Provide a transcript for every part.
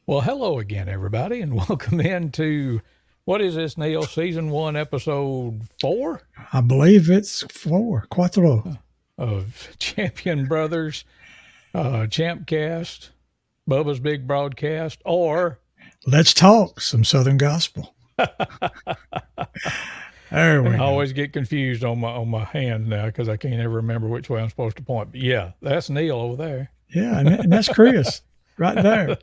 Well, hello again, everybody, and welcome into what is this, Neil? Season 1, Episode 4 I believe it's quattro. of Champion Brothers, ChampCast, Bubba's Big Broadcast, or Let's talk some Southern gospel. There we I go. always get confused on my hand now because I can't ever remember which way I'm supposed to point. But yeah, that's Neil over there. Yeah, and that's Chris right there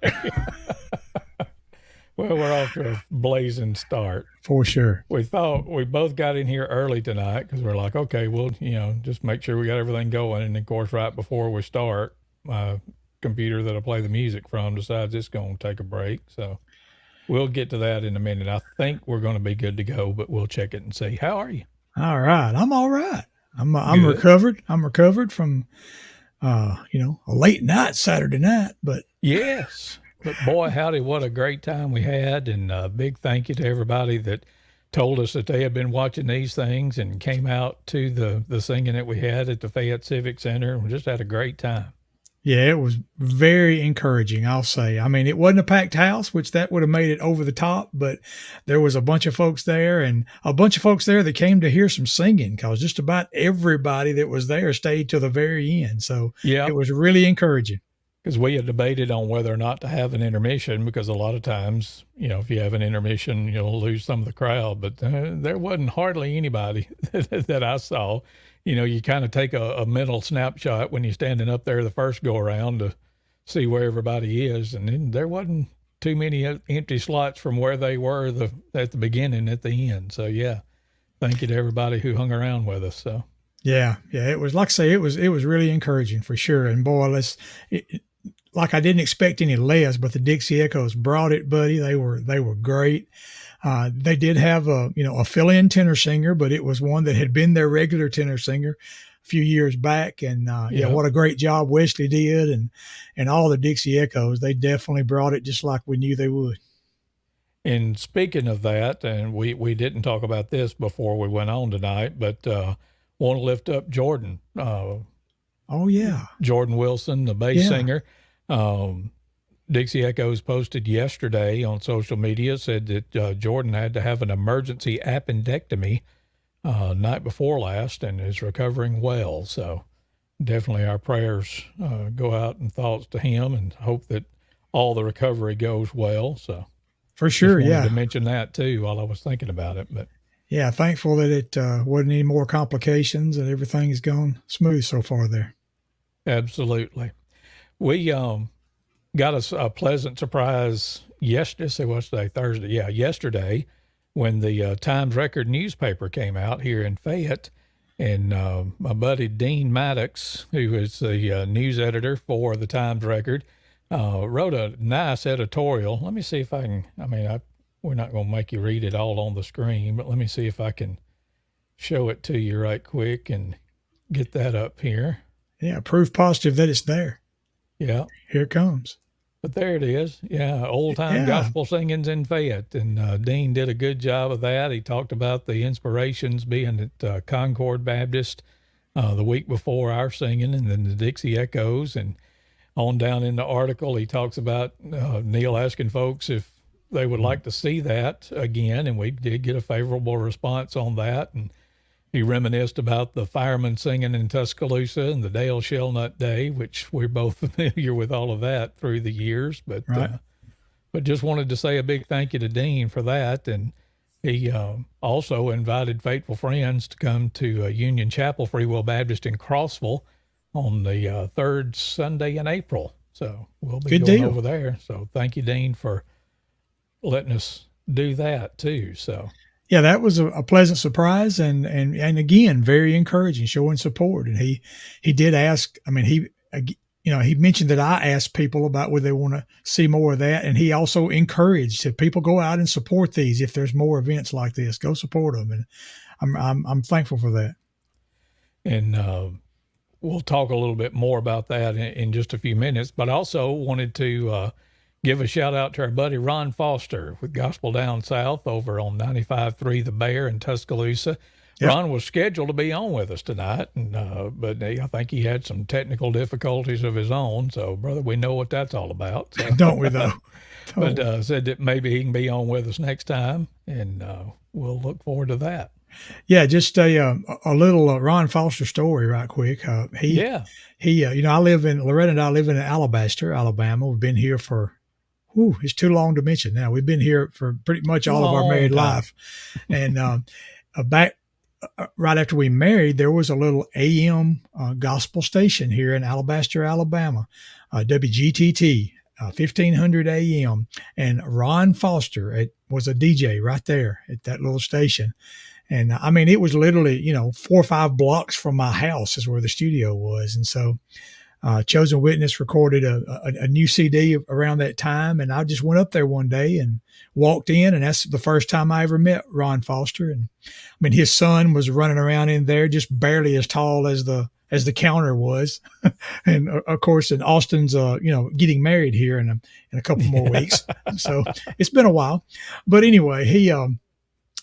Well, we're off to a blazing start. for sure. We thought we both got in here early tonight because we're like, okay, we'll, just make sure we got everything going. And of course, right before we start, my computer that I play the music from decides it's going to take a break. So we'll get to that in a minute. I think we're going to be good to go, but we'll check it and see. How are you? All right, I'm all right. I'm Good. recovered. I'm recovered from a late night Saturday night, but Yes. But boy, howdy, what a great time we had. And a big thank you to everybody that told us that they had been watching these things and came out to the singing that we had at the Fayette Civic Center. We just had a great time. yeah, it was very encouraging, I'll say. I mean, it wasn't a packed house, which that would have made it over the top, but there was a bunch of folks there and a bunch of folks there that came to hear some singing because just about everybody that was there stayed till the very end. So Yeah. it was really encouraging. Because we had debated on whether or not to have an intermission because a lot of times, if you have an intermission, you'll lose some of the crowd. But there wasn't hardly anybody that I saw. You kind of take a mental snapshot when you're standing up there the first go around to see where everybody is. And then there wasn't too many empty slots from where they were at the beginning at the end. So, yeah, thank you to everybody who hung around with us. So. Yeah, it was like I say, it was really encouraging for sure. And boy, like I didn't expect any less, but the Dixie Echoes brought it, buddy. They were great. They did have a fill-in tenor singer, but it was one that had been their regular tenor singer a few years back. And what a great job Wesley did, and all the Dixie Echoes. They definitely brought it just like we knew they would. And speaking of that, and we didn't talk about this before we went on tonight, but want to lift up Jordan. Oh yeah, Jordan Wilson, the bass singer. Dixie Echoes posted yesterday on social media, said that Jordan had to have an emergency appendectomy night before last and is recovering well. So definitely our prayers go out and thoughts to him and hope that all the recovery goes well. So for sure, just wanted yeah. to mention that too while I was thinking about it. But yeah, thankful that it wasn't any more complications and everything has gone smooth so far there. absolutely. We got a pleasant surprise yesterday. What's today? Thursday. Yeah, yesterday when the Times Record newspaper came out here in Fayette, and my buddy Dean Maddox, who is the news editor for the Times Record, wrote a nice editorial. Let me see if I can. We're not going to make you read it all on the screen, but let me see if I can show it to you right quick and get that up here. Yeah, proof positive that it's there. Yeah. Here it comes. But there it is. Yeah, old-time gospel singings in Fayette. And Dean did a good job of that. He talked about the inspirations being at Concord Baptist the week before our singing, and then the Dixie Echoes. And on down in the article, he talks about Neil asking folks if they would like to see that again, and we did get a favorable response on that. And he reminisced about the firemen singing in Tuscaloosa and the Dale Shellnut Day, which we're both familiar with all of that through the years. But but just wanted to say a big thank you to Dean for that. And he also invited faithful friends to come to Union Chapel Free Will Baptist in Crossville on the third Sunday in April. So we'll be going over there. So thank you, Dean, for letting us do that too. So. Yeah, that was a pleasant surprise and again, very encouraging, showing support. And he did ask, he mentioned that I asked people about whether they want to see more of that. And he also encouraged that people go out and support these. If there's more events like this, go support them. And I'm thankful for that. And we'll talk a little bit more about that in just a few minutes, but I also wanted to give a shout out to our buddy Ron Foster with Gospel Down South over on 95.3 The Bear in Tuscaloosa. Yep. Ron was scheduled to be on with us tonight, and but I think he had some technical difficulties of his own. So, brother, we know what that's all about. So. Don't we though? But said that maybe he can be on with us next time, and we'll look forward to that. Yeah, just a little Ron Foster story, right quick. He, I live in Loretta, and I live in Alabaster, Alabama. We've been here for, it's too long to mention now. We've been here for pretty much all of our married life, and back right after we married, there was a little AM gospel station here in Alabaster, Alabama, WGTT. 1500 AM, and Ron Foster was a DJ right there at that little station. And I mean, it was literally, 4 or 5 blocks from my house is where the studio was. And so Chosen Witness recorded a new CD around that time. And I just went up there one day and walked in, and that's the first time I ever met Ron Foster. And I mean, his son was running around in there, just barely as tall as the counter was. And of course, in Austin's, getting married here in a couple more weeks. So it's been a while, but anyway,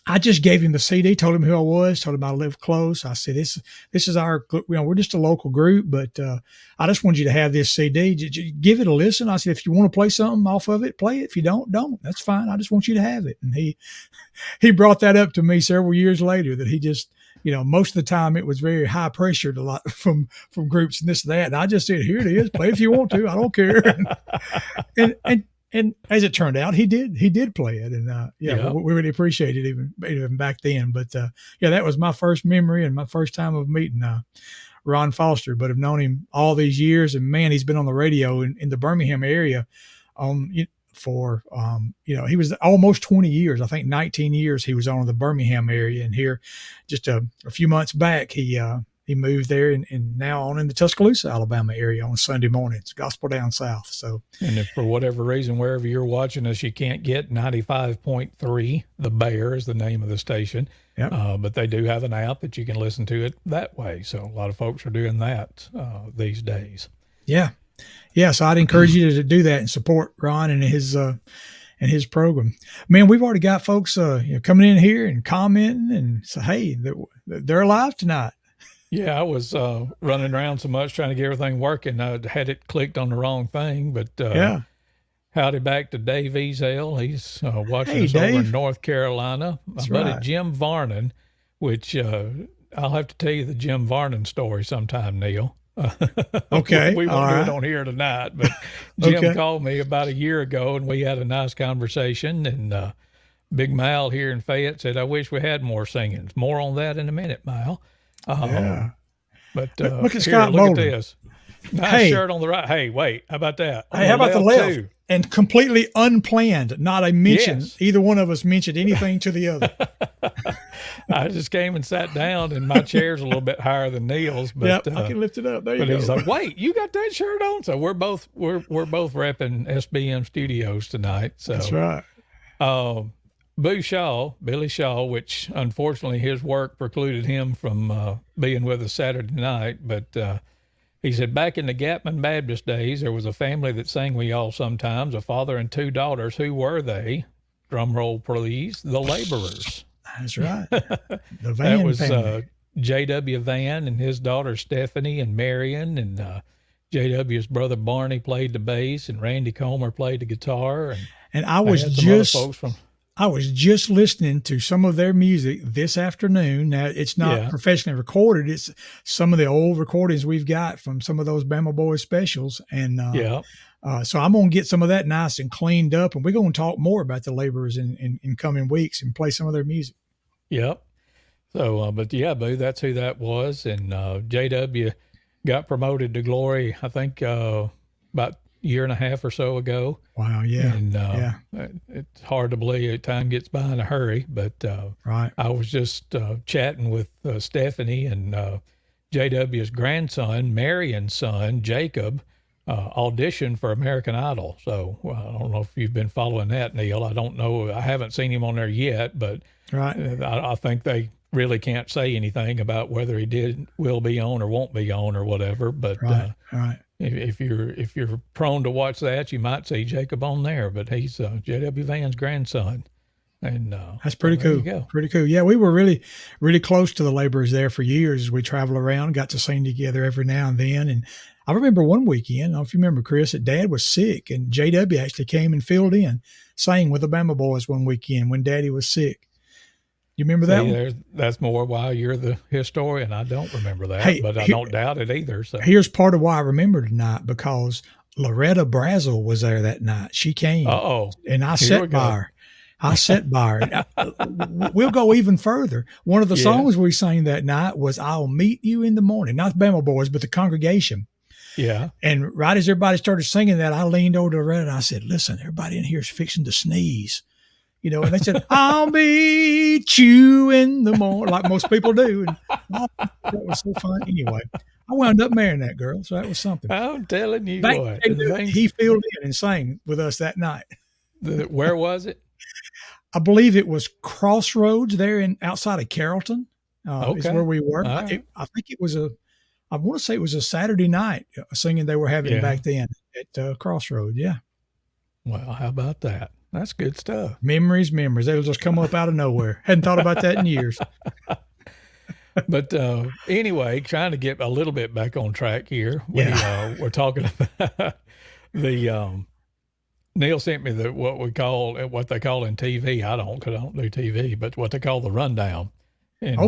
I just gave him the CD, told him who I was, told him I live close. I said, this is our, we're just a local group, but I just wanted you to have this CD. Give it a listen. I said, if you want to play something off of it, play it. If you don't. That's fine. I just want you to have it. And he brought that up to me several years later, that he just, most of the time it was very high pressured a lot from groups and this and that. And I just said, here it is, play if you want to. I don't care. And as it turned out, he did play it. And we really appreciated it even back then. But that was my first memory and my first time of meeting Ron Foster, but I've known him all these years. And man, he's been on the radio in the Birmingham area for he was almost 20 years. I think 19 years he was on in the Birmingham area. And here just a few months back, he moved there and now on in the Tuscaloosa, Alabama area on Sunday mornings, gospel down south. So, and if for whatever reason, wherever you're watching us, you can't get 95.3, The Bear is the name of the station. Yep. But they do have an app that you can listen to it that way. So a lot of folks are doing that these days. Yeah. Yeah. So I'd encourage you to do that and support Ron and his program. Man, we've already got folks coming in here and commenting and say, hey, they're alive tonight. Yeah, I was running around so much trying to get everything working. I had it clicked on the wrong thing, but howdy back to Dave Ezel. He's watching us Dave. over in North Carolina. My buddy Jim Varnon, which I'll have to tell you the Jim Varnon story sometime, Neil. Okay. we won't do it on here tonight, but Jim called me about a year ago, and we had a nice conversation, and Big Mal here in Fayette said, I wish we had more singings. More on that in a minute, Mal. But look at Scott look Bolden. at this. Nice shirt on the right. Hey, wait, how about that? Hey, how about the left? Too. And completely unplanned. Not a mention. Yes. Either one of us mentioned anything to the other. I just came and sat down, and my chair's a little bit higher than Neil's. But I can lift it up. There you go. But he's like, "Wait, you got that shirt on?" So we're both repping SBM Studios tonight. So that's right. Billy Shaw, which unfortunately his work precluded him from being with us Saturday night, but he said back in the Gapman Baptist days, there was a family that sang we all sometimes, a father and 2 daughters. Who were they? Drum roll, please. The Laborers. That's right. The Van that was family. J.W. Van and his daughter Stephanie and Marion, and J.W.'s brother Barney played the bass, and Randy Comer played the guitar. And I was just listening to some of their music this afternoon. Now, it's not professionally recorded. It's some of the old recordings we've got from some of those Bama Boys specials. And so I'm going to get some of that nice and cleaned up, and we're going to talk more about the Laborers in coming weeks and play some of their music. Yep. So, but yeah, Boo, that's who that was. And JW got promoted to glory, I think, about year and a half or so ago. Wow. Yeah. And it's hard to believe time gets by in a hurry, but right. I was just chatting with Stephanie, and JW's grandson, Marion's son, Jacob, auditioned for American Idol. So I don't know if you've been following that, Neil. I don't know. I haven't seen him on there yet, but I think they really can't say anything about whether he will be on or won't be on or whatever. But right. If you're prone to watch that, you might see Jacob on there, but he's J.W. Van's grandson. And That's so pretty there you cool. go. Pretty cool. Yeah, we were really, really close to the laborers there for years as we traveled around, got to sing together every now and then. And I remember one weekend, I don't know if you remember, Chris, that Dad was sick, and JW actually came and filled in, sang with the Bama Boys one weekend when Daddy was sick. You remember that one? See, that's more why you're the historian. I don't remember that, Hey, but I don't doubt it either. So here's part of why I remember tonight, because Loretta Brazel was there that night. She came, oh, and I here we sat by go. her. I sat by her. We'll go even further. One of the Yeah. songs we sang that night was "I'll Meet You in the Morning." Not the Bama Boys, but the congregation. Yeah. And right as everybody started singing that, I leaned over to Loretta and I said, "Listen, everybody in here is fixing to sneeze." And they said, "I'll meet you in the morning," like most people do. And that was so fun. Anyway, I wound up marrying that girl, so that was something. I'm telling you Back what. he filled in and sang with us that night. Where was it? I believe it was Crossroads there outside of Carrollton. Is where we were. Right. I think it was I want to say it was a Saturday night singing they were having back then at Crossroads. Yeah. Well, how about that? That's good stuff. Memories. They'll just come up out of nowhere. Hadn't thought about that in years. But anyway, trying to get a little bit back on track here. We're talking about the Neil sent me what they call in TV. I don't, because I don't do TV, but what they call the rundown. And,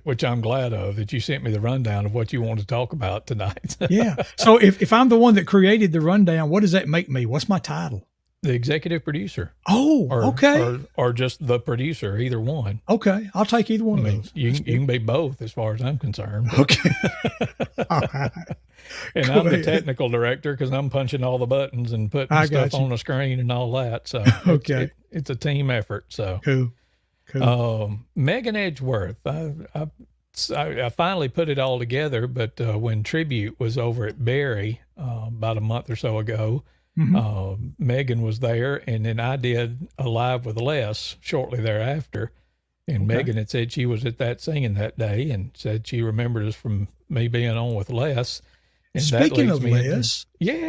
which I'm glad of, that you sent me the rundown of what you want to talk about tonight. Yeah. So if I'm the one that created the rundown, what does that make me? What's my title? The executive producer. Oh, okay. Or just the producer, either one. Okay. I'll take either one of those. You can be both as far as I'm concerned. But. Okay. All right. And I'm the technical director because I'm punching all the buttons and putting stuff on the screen and all that. So it's a team effort. So cool. Megan Edgeworth. I finally put it all together, but when Tribute was over at Barry about a month or so ago, Megan was there, and then I did a live with Les shortly thereafter. And Megan had said she was at that singing that day and said she remembered us from me being on with Les. And speaking of Les.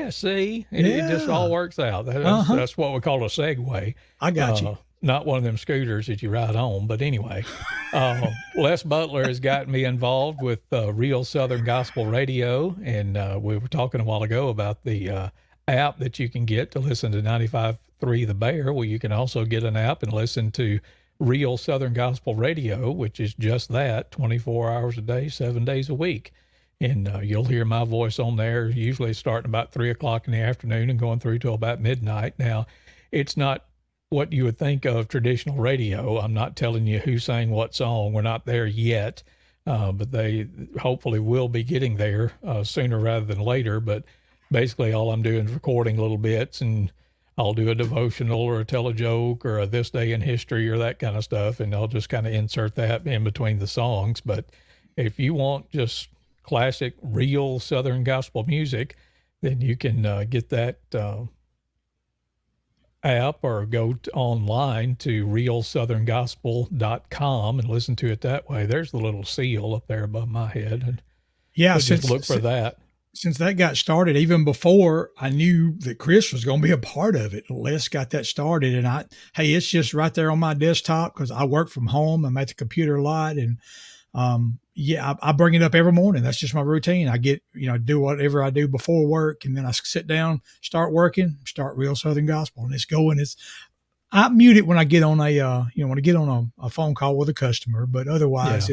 See? It just all works out. That's what we call a segue. I got you. Not one of them scooters that you ride on, but anyway. Les Butler has got me involved with Real Southern Gospel Radio, and we were talking a while ago about the app that you can get to listen to 95.3 The Bear. Well, you can also get an app and listen to Real Southern Gospel Radio, which is just that, 24 hours a day, 7 days a week. And you'll hear my voice on there, usually starting about 3 o'clock in the afternoon and going through till about midnight. Now, it's not what you would think of traditional radio. I'm not telling you who sang what song. We're not there yet, but they hopefully will be getting there sooner rather than later. But basically all I'm doing is recording little bits, and I'll do a devotional or tell a joke or a this day in history or that kind of stuff, and I'll just kind of insert that in between the songs. But if you want just classic, real Southern gospel music, then you can get that app or go online to realsoutherngospel.com and listen to it that way. There's the little seal up there above my head. And just look for that. Since that got started, even before I knew that Chris was going to be a part of it, Les got that started. And it's just right there on my desktop because I work from home. I'm at the computer a lot. And I bring it up every morning. That's just my routine. I get, do whatever I do before work, and then I sit down, start working, start Real Southern Gospel, and it's going. I mute it when I get on a phone call with a customer, but otherwise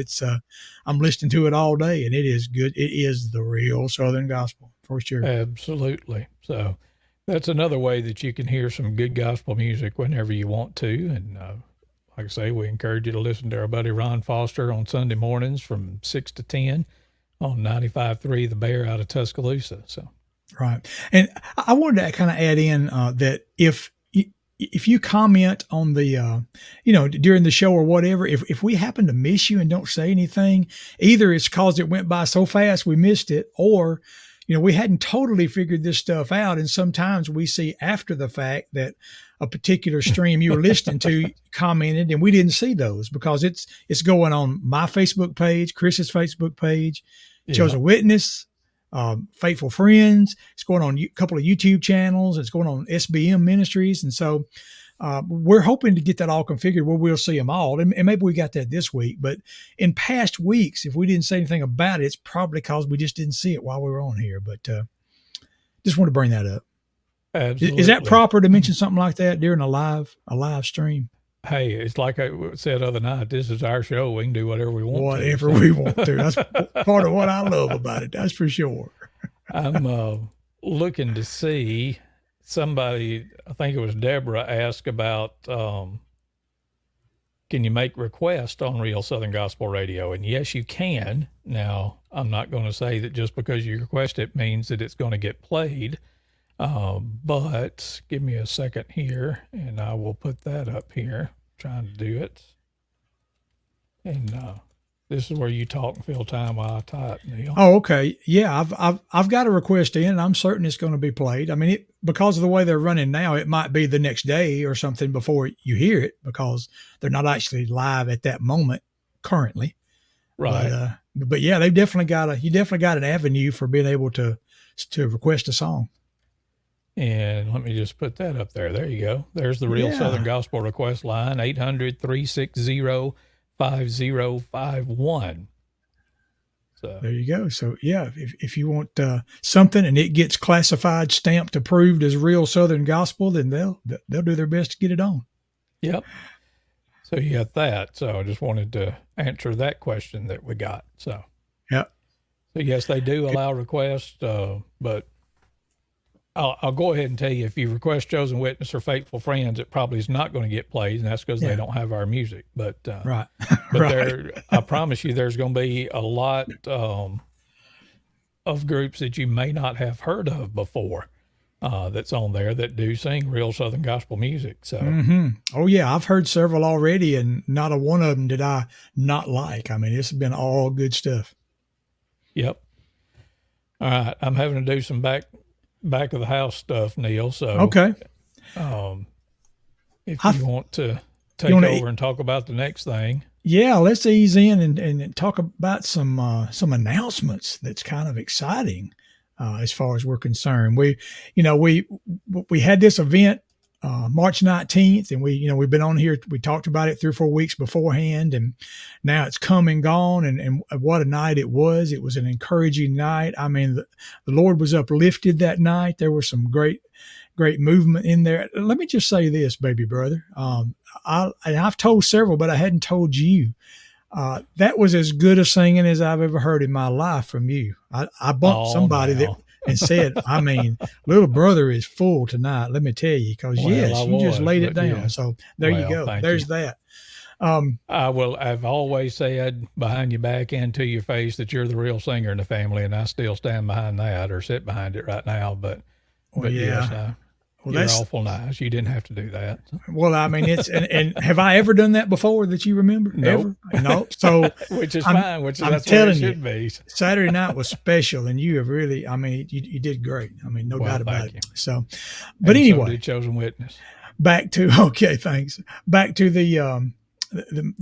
I'm listening to it all day, and it is good. It is the Real Southern Gospel for sure. Absolutely. So that's another way that you can hear some good gospel music whenever you want to. And, like I say, we encourage you to listen to our buddy Ron Foster on Sunday mornings from 6 to 10 on 95.3 The Bear out of Tuscaloosa. So, right. And I wanted to kind of add in that if you comment on the, during the show or whatever, if we happen to miss you and don't say anything, either it's because it went by so fast we missed it, or, we hadn't totally figured this stuff out. And sometimes we see after the fact that a particular stream you were listening to commented, and we didn't see those because it's going on my Facebook page, Chris's Facebook page, Chosen Witness, Faithful Friends. It's going on a couple of YouTube channels. It's going on SBM Ministries. And so We're hoping to get that all configured where we'll see them all. And maybe we got that this week. But in past weeks, if we didn't say anything about it, it's probably because we just didn't see it while we were on here. But just want to bring that up. Absolutely. Is that proper to mention something like that during a live stream? Hey, it's like I said the other night. This is our show. We can do whatever we want. Whatever we want to. That's part of what I love about it. That's for sure. I'm looking to see somebody. I think it was Deborah asked about. Can you make requests on Real Southern Gospel Radio? And yes, you can. Now, I'm not going to say that just because you request it means that it's going to get played. But give me a second here and I will put that up here. Trying to do it. And this is where you talk and fill time while I type, Neil. Oh, okay. Yeah, I've got a request in, and I'm certain it's going to be played. I mean, because of the way they're running now, it might be the next day or something before you hear it because they're not actually live at that moment currently. Right. But yeah, you definitely got an avenue for being able to request a song. And let me just put that up there. There you go. There's the Real Southern Gospel request line, 800-360-5051. So there you go. So yeah, if you want something and it gets classified, stamped, approved as Real Southern Gospel, then they'll do their best to get it on. Yep. So you got that. So I just wanted to answer that question that we got. So yeah. So yes, they do allow requests, but I'll go ahead and tell you, if you request Chosen Witness or Faithful Friends, it probably is not going to get played, and that's because they don't have our music. But right, but I promise you, there's going to be a lot of groups that you may not have heard of before that's on there that do sing real Southern gospel music. So, oh yeah, I've heard several already, and not a one of them did I not like. I mean, it's been all good stuff. Yep. All right, I'm having to do some back of the house stuff, Neil. So okay, if you want to take over and talk about the next thing, yeah, let's ease in and talk about some announcements that's kind of exciting as far as we're concerned. We had this event March 19th, and we've been on here. We talked about it 3 or 4 weeks beforehand, and now it's come and gone. And what a night it was! It was an encouraging night. I mean, the Lord was uplifted that night. There was some great movement in there. Let me just say this, baby brother. I've told several, but I hadn't told you. That was as good a singing as I've ever heard in my life from you. I bumped somebody that and said, I mean, little brother is full tonight. Let me tell you, because you just laid it down. Yeah. So there you go. There's that. I've always said behind your back and to your face that you're the real singer in the family, and I still stand behind that or sit behind it right now. But yes, you're awful nice. You didn't have to do that. Well, I mean, it's and have I ever done that before that you remember? Nope. Ever? No. So which is fine. That's telling what it should be. Saturday night was special, and you have really. I mean, you did great. I mean, no doubt about it. So, but anyway, so did Chosen Witness. Back to the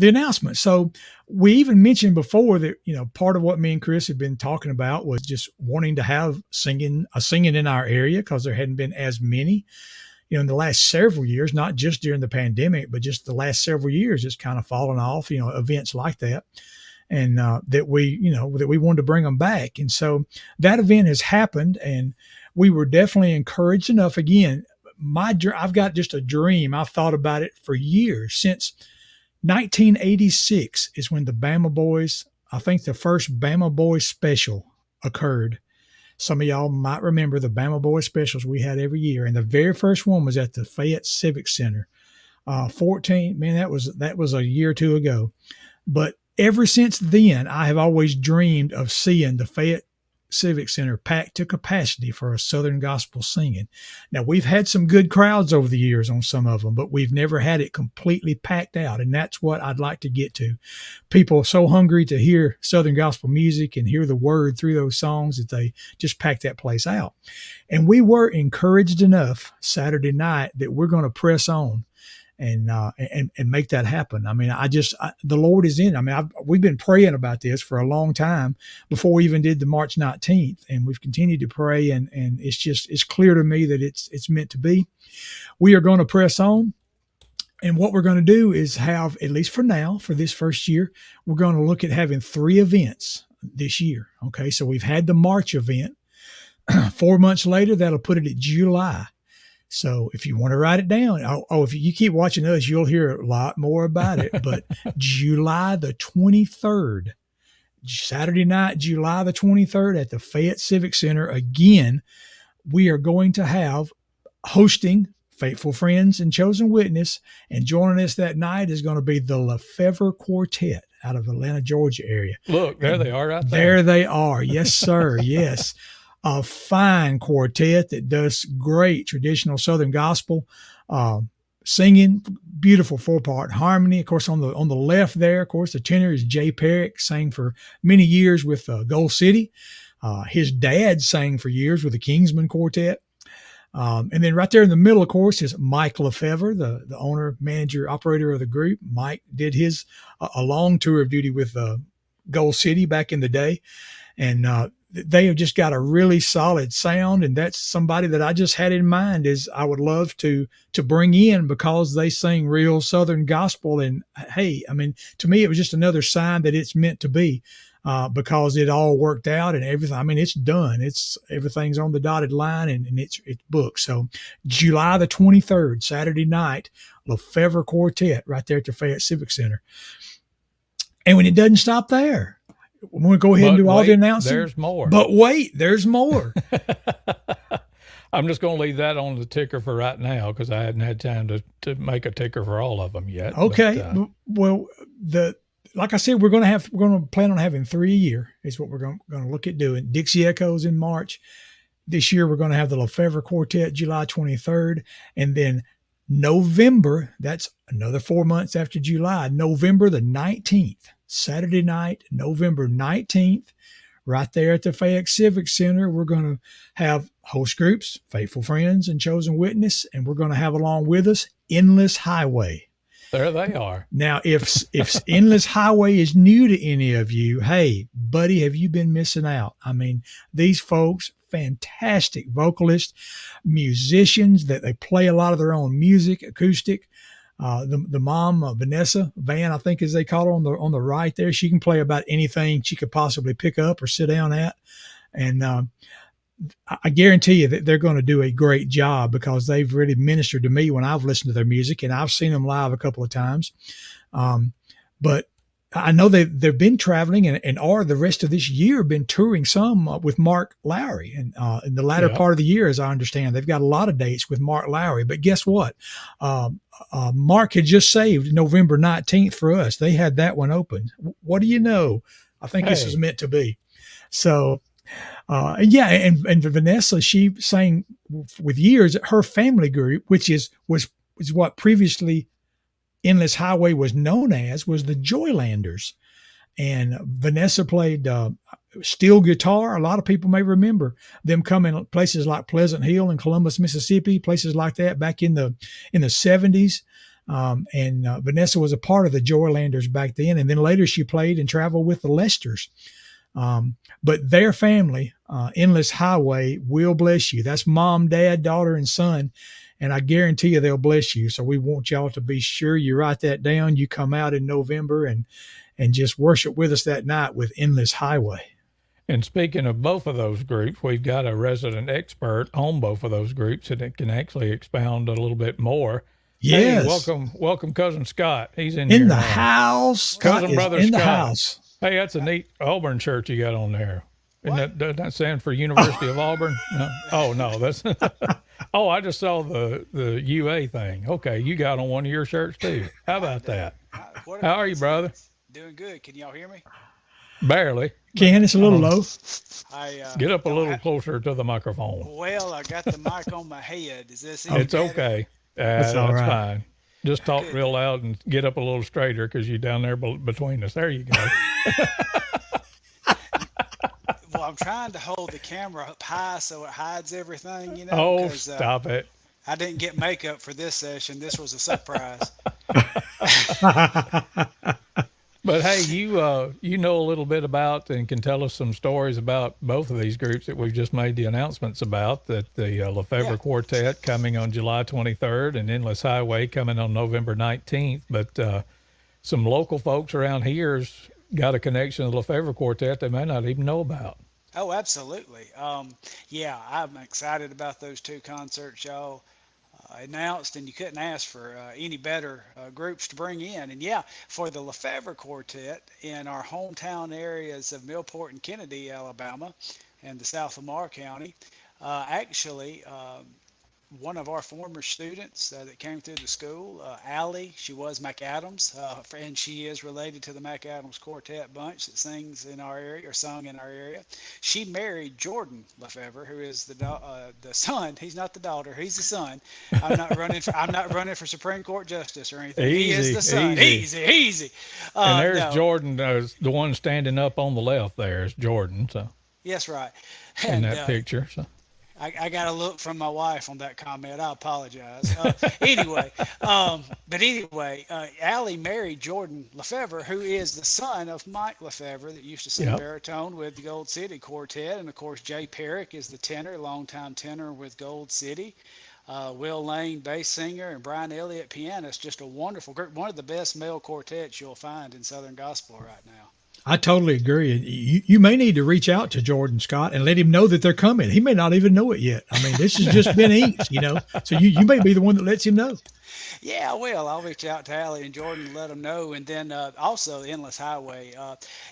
announcement. So we even mentioned before that, part of what me and Chris had been talking about was just wanting to have singing in our area because there hadn't been as many, in the last several years, not just during the pandemic, but just the last several years, it's kind of fallen off, events like that. And that we wanted to bring them back. And so that event has happened, and we were definitely encouraged enough. Again, I've got just a dream. I've thought about it for years. Since 1986 is when the Bama Boys, I think the first Bama Boys special occurred. Some of y'all might remember the Bama Boys specials we had every year. And the very first one was at the Fayette Civic Center. That was a year or two ago. But ever since then, I have always dreamed of seeing the Fayette Civic Center packed to capacity for a Southern gospel singing. Now, we've had some good crowds over the years on some of them, but we've never had it completely packed out. And that's what I'd like to get to. People are so hungry to hear Southern gospel music and hear the word through those songs that they just pack that place out. And we were encouraged enough Saturday night that we're going to press on and make that happen. I mean, the Lord is in. I mean, we've been praying about this for a long time before we even did the March 19th, and we've continued to pray, and it's clear to me that it's meant to be. We are going to press on. And what we're going to do is have, at least for now, for this first year, we're going to look at having 3 events this year. Okay. So we've had the March event. 4 months later, that'll put it at July. So if you want to write it down, if you keep watching us, you'll hear a lot more about it. But July the 23rd, Saturday night, July the 23rd at the Fayette Civic Center, again, we are going to have hosting Faithful Friends and Chosen Witness. And joining us that night is going to be the Lefevre Quartet out of Atlanta, Georgia area. Look, there they are right there. There they are. Yes, sir. Yes. A fine quartet that does great traditional Southern gospel singing, beautiful 4-part harmony. Of course, on the left there, of course, the tenor is Jay Perrick, sang for many years with Gold City. His dad sang for years with the Kingsman Quartet. And then right there in the middle, of course, is Mike Lefevre, the owner, manager, operator of the group. Mike did his a long tour of duty with Gold City back in the day. And they have just got a really solid sound, and that's somebody that I just had in mind is I would love to bring in because they sing real Southern gospel. And hey, I mean, to me, it was just another sign that it's meant to be because it all worked out and everything. I mean, it's done. Everything's on the dotted line and it's booked. So July the 23rd, Saturday night, Lefevre Quartet right there at the Fayette Civic Center. And when it doesn't stop there, we're going to go ahead and do all the announcements. There's more. But wait, there's more. I'm just going to leave that on the ticker for right now because I hadn't had time to make a ticker for all of them yet. Okay. Well, like I said, we're going to plan on having 3 a year is what we're going to look at doing. Dixie Echoes in March. This year, we're going to have the Lefevre Quartet July 23rd. And then November, that's another 4 months after July, November the 19th. Saturday night, November 19th, right there at the Fayette Civic Center. We're going to have host groups, Faithful Friends and Chosen Witness, and we're going to have along with us Endless Highway. There they are. Now, if Endless Highway is new to any of you, hey, buddy, have you been missing out? I mean, these folks, fantastic vocalists, musicians that they play a lot of their own music, acoustic. The mom, Vanessa Van, I think as they call her on the right there, she can play about anything she could possibly pick up or sit down at. And I guarantee you that they're going to do a great job because they've really ministered to me when I've listened to their music, and I've seen them live a couple of times. But I know they've been traveling and are the rest of this year been touring some with Mark Lowry. And in the latter part of the year, as I understand, they've got a lot of dates with Mark Lowry. But guess what? Mark had just saved November 19th for us. They had that one open. What do you know? I think this is meant to be. So, and Vanessa, she sang with years at her family group, which is what previously Endless Highway was known as, was the Joylanders. And Vanessa played steel guitar. A lot of people may remember them coming places like Pleasant Hill and Columbus, Mississippi, places like that back in the 70s. And Vanessa was a part of the Joylanders back then. And then later she played and traveled with the Lesters. But their family, Endless Highway, will bless you. That's mom, dad, daughter, and son. And I guarantee you they'll bless you. So we want y'all to be sure you write that down. You come out in November and just worship with us that night with Endless Highway. And speaking of both of those groups, we've got a resident expert on both of those groups and it can actually expound a little bit more. Yes. Hey, welcome, Cousin Scott. He's in here the now. House. Cousin Brother in Scott. The house. Hey, that's a neat Auburn shirt you got on there. Doesn't that stand for University of Auburn? No. Oh, no. That's oh, I just saw the UA thing. Okay, you got on one of your shirts too. How about that? How are you, brother? Doing good. Can y'all hear me? Barely. Ken, it's a little low. Get up a little closer to the microphone. Well, I got the mic on my head. Is this It's okay. That's fine. Just talk real loud and get up a little straighter because you're down there between us. There you go. Well, I'm trying to hold the camera up high so it hides everything, you know. Oh, stop it. I didn't get makeup for this session. This was a surprise. But But hey, you know a little bit about and can tell us some stories about both of these groups that we've just made the announcements about. That the Yeah. Lefevre Quartet coming on July 23rd and Endless Highway coming on November 19th. But some local folks around here's got a connection to the Lefevre Quartet they may not even know about. Oh, absolutely. Yeah, I'm excited about those two concerts y'all announced, and you couldn't ask for any better groups to bring in. And yeah, for the Lefevre Quartet in our hometown areas of Millport and Kennedy, Alabama, and the South Lamar County, actually, one of our former students that came through the school, Allie. She was McAdams, and she is related to the McAdams Quartet bunch that sings in our area or sung in our area. She married Jordan Lefevre, who is the son. He's not the daughter. He's the son. I'm not running for Supreme Court justice or anything. He is Easy, the son. easy. Easy, easy. And there's No. Jordan, the one standing up on the left. There's Jordan. So Yes, right. in And that picture. So I got a look from my wife on that comment. I apologize. Anyway, but anyway, Allie married Jordan Lefevre, who is the son of Mike Lefevre that used to sing yep. baritone with the Gold City Quartet. And of course, Jay Perrick is the tenor, longtime tenor with Gold City. Will Lane, bass singer, and Brian Elliott, pianist. Just a wonderful group. One of the best male quartets you'll find in Southern Gospel right now. I totally agree. You may need to reach out to Jordan Scott and let him know that they're coming. He may not even know it yet. I mean, this has just been inked, so you may be the one that lets him know. Yeah, I will. I'll reach out to Allie and Jordan and let them know. And then also Endless Highway.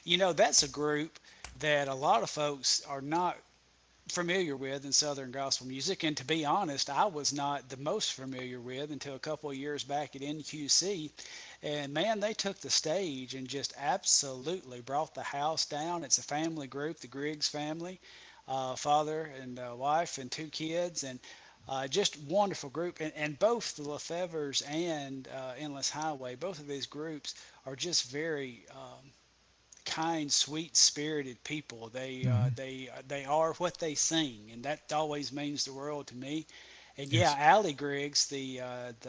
That's a group that a lot of folks are not familiar with in Southern gospel music. And to be honest, I was not the most familiar with until a couple of years back at NQC. And man, they took the stage and just absolutely brought the house down. It's a family group, the Griggs family, father and wife and two kids. And just wonderful group, and both the Lefevres and Endless Highway, both of these groups are just very kind, sweet spirited people. Hmm. They are what they sing, and that always means the world to me. And yeah, Yes. Allie Griggs, the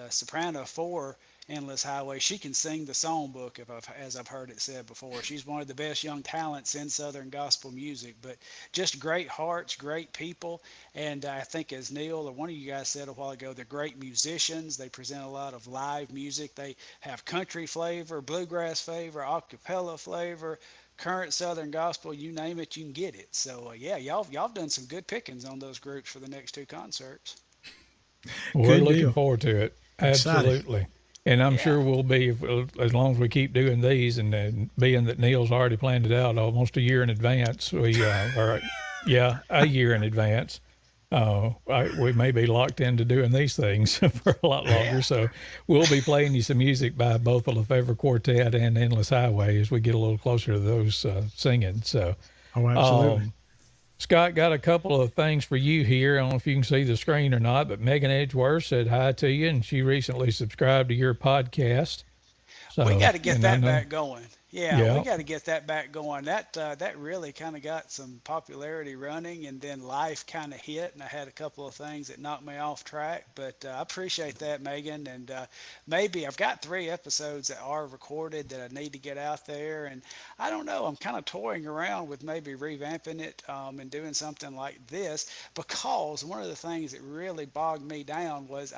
soprano for Endless Highway, she can sing the songbook as I've heard it said before. She's one of the best young talents in Southern gospel music, but just great hearts, great people, and I think as Neil or one of you guys said a while ago, they're great musicians. They present a lot of live music. They have country flavor, bluegrass flavor, a cappella flavor, current Southern gospel, you name it, you can get it. So yeah, y'all done some good pickings on those groups for the next two concerts. we're Good looking deal. forward to it. Excited. Absolutely. And I'm Yeah. sure we'll be as long as we keep doing these, and being that Neil's already planned it out almost a year in advance. Or yeah, a year in advance. We may be locked into doing these things for a lot Yeah. longer. So we'll be playing you some music by both the Lefevre Quartet and Endless Highway as we get a little closer to those singing. So Oh, absolutely. um, Scott, got a couple of things for you here. I don't know if you can see the screen or not, but Megan Edgeworth said hi to you, and she recently subscribed to your podcast. We So, got to get and I that know, back going. Yeah, we yeah. got to get that back going. That really kind of got some popularity running, and then life kind of hit, and I had a couple of things that knocked me off track. But I appreciate that, Megan. And maybe I've got 3 episodes that are recorded that I need to get out there. And I don't know. I'm kind of toying around with maybe revamping it and doing something like this, because one of the things that really bogged me down was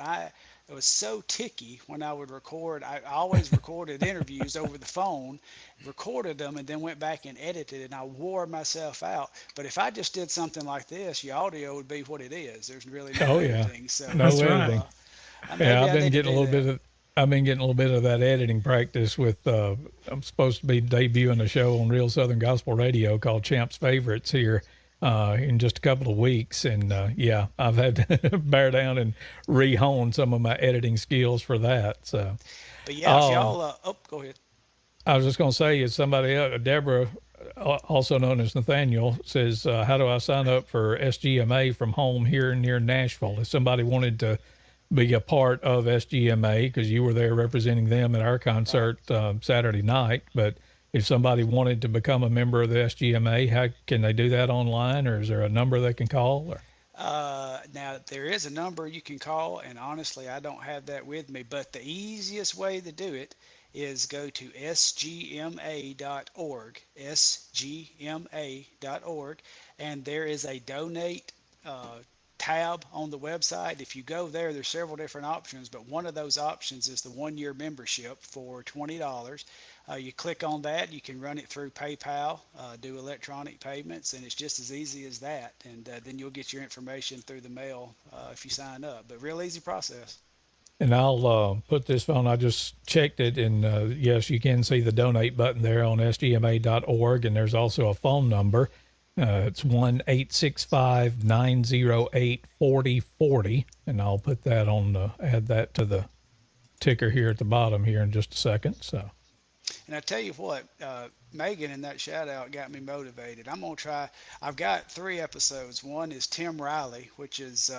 it was so ticky when I would record. I always recorded interviews over the phone, recorded them, and then went back and edited, and I wore myself out. But if I just did something like this, your audio would be what it is. There's really no Oh, yeah. editing. So No That's right. editing. Yeah, maybe I need to do that. I've been getting a little bit of that editing practice with. I'm supposed to be debuting a show on Real Southern Gospel Radio called Champ's Favorites here in just a couple of weeks, and yeah, I've had to bear down and re-hone some of my editing skills for that. So, But yeah, if um, y'all, go ahead. I was just going to say, is somebody else, Deborah, also known as Nathaniel, says, "How do I sign up for SGMA from home here near Nashville? If somebody wanted to be a part of SGMA, because you were there representing them at our Right. concert Saturday night, but if somebody wanted to become a member of the SGMA, how can they do that online, or is there a number they can call? Or Now there is a number you can call, and honestly, I don't have that with me. But the easiest way to do it is go to sgma.org, and there is a donate uh, tab on the website. If you go there, there's several different options, but one of those options is the 1 year membership for $20. You click on that, you can run it through PayPal, do electronic payments, and it's just as easy as that. And then you'll get your information through the mail if you sign up. But real easy process. And I'll put this phone. I just checked it, and yes, you can see the donate button there on sgma.org, and there's also a phone number. It's 1-865-908-4040, and I'll put that on. Add that to the ticker here at the bottom here in just a second. So. And I tell you what, Megan in that shout out got me motivated. I'm gonna try. I've got 3 episodes. One is Tim Riley, which is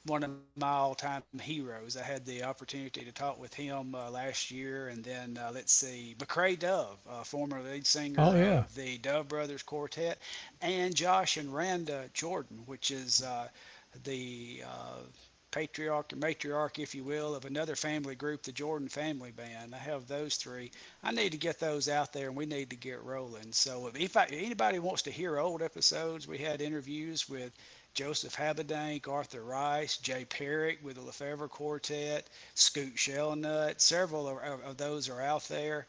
one of my all-time heroes. I had the opportunity to talk with him last year, and then let's see, McCrae Dove, former lead singer of the Dove Brothers Quartet, and Josh and Randa Jordan, which is the patriarch or matriarch, if you will, of another family group, the Jordan Family Band. I have those 3. I need to get those out there, and we need to get rolling. So if anybody wants to hear old episodes, we had interviews with Joseph Habedank, Arthur Rice, Jay Perrick with the Lefevre Quartet, Scoot Shellnut. Several of those are out there.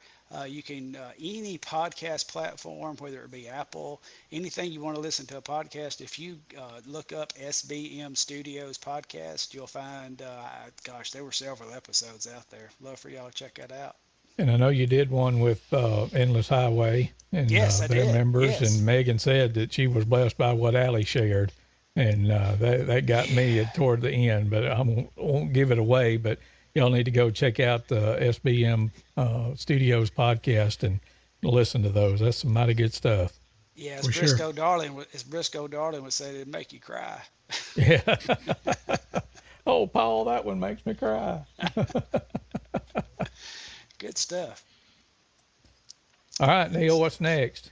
You can, any podcast platform, whether it be Apple, anything you want to listen to a podcast, if you look up SBM Studios podcast, you'll find, gosh, there were several episodes out there. Love for y'all to check that out. And I know you did one with Endless Highway and yes, I their did. members, Yes. and Megan said that she was blessed by what Allie shared. And that got me toward the end, but I won't give it away. But y'all need to go check out the SBM Studios podcast and listen to those. That's some mighty good stuff. Yeah, For sure. As Briscoe Darling would say, it'd make you cry. Yeah. Oh, Paul, that one makes me cry. Good stuff. All right, Neil, what's next?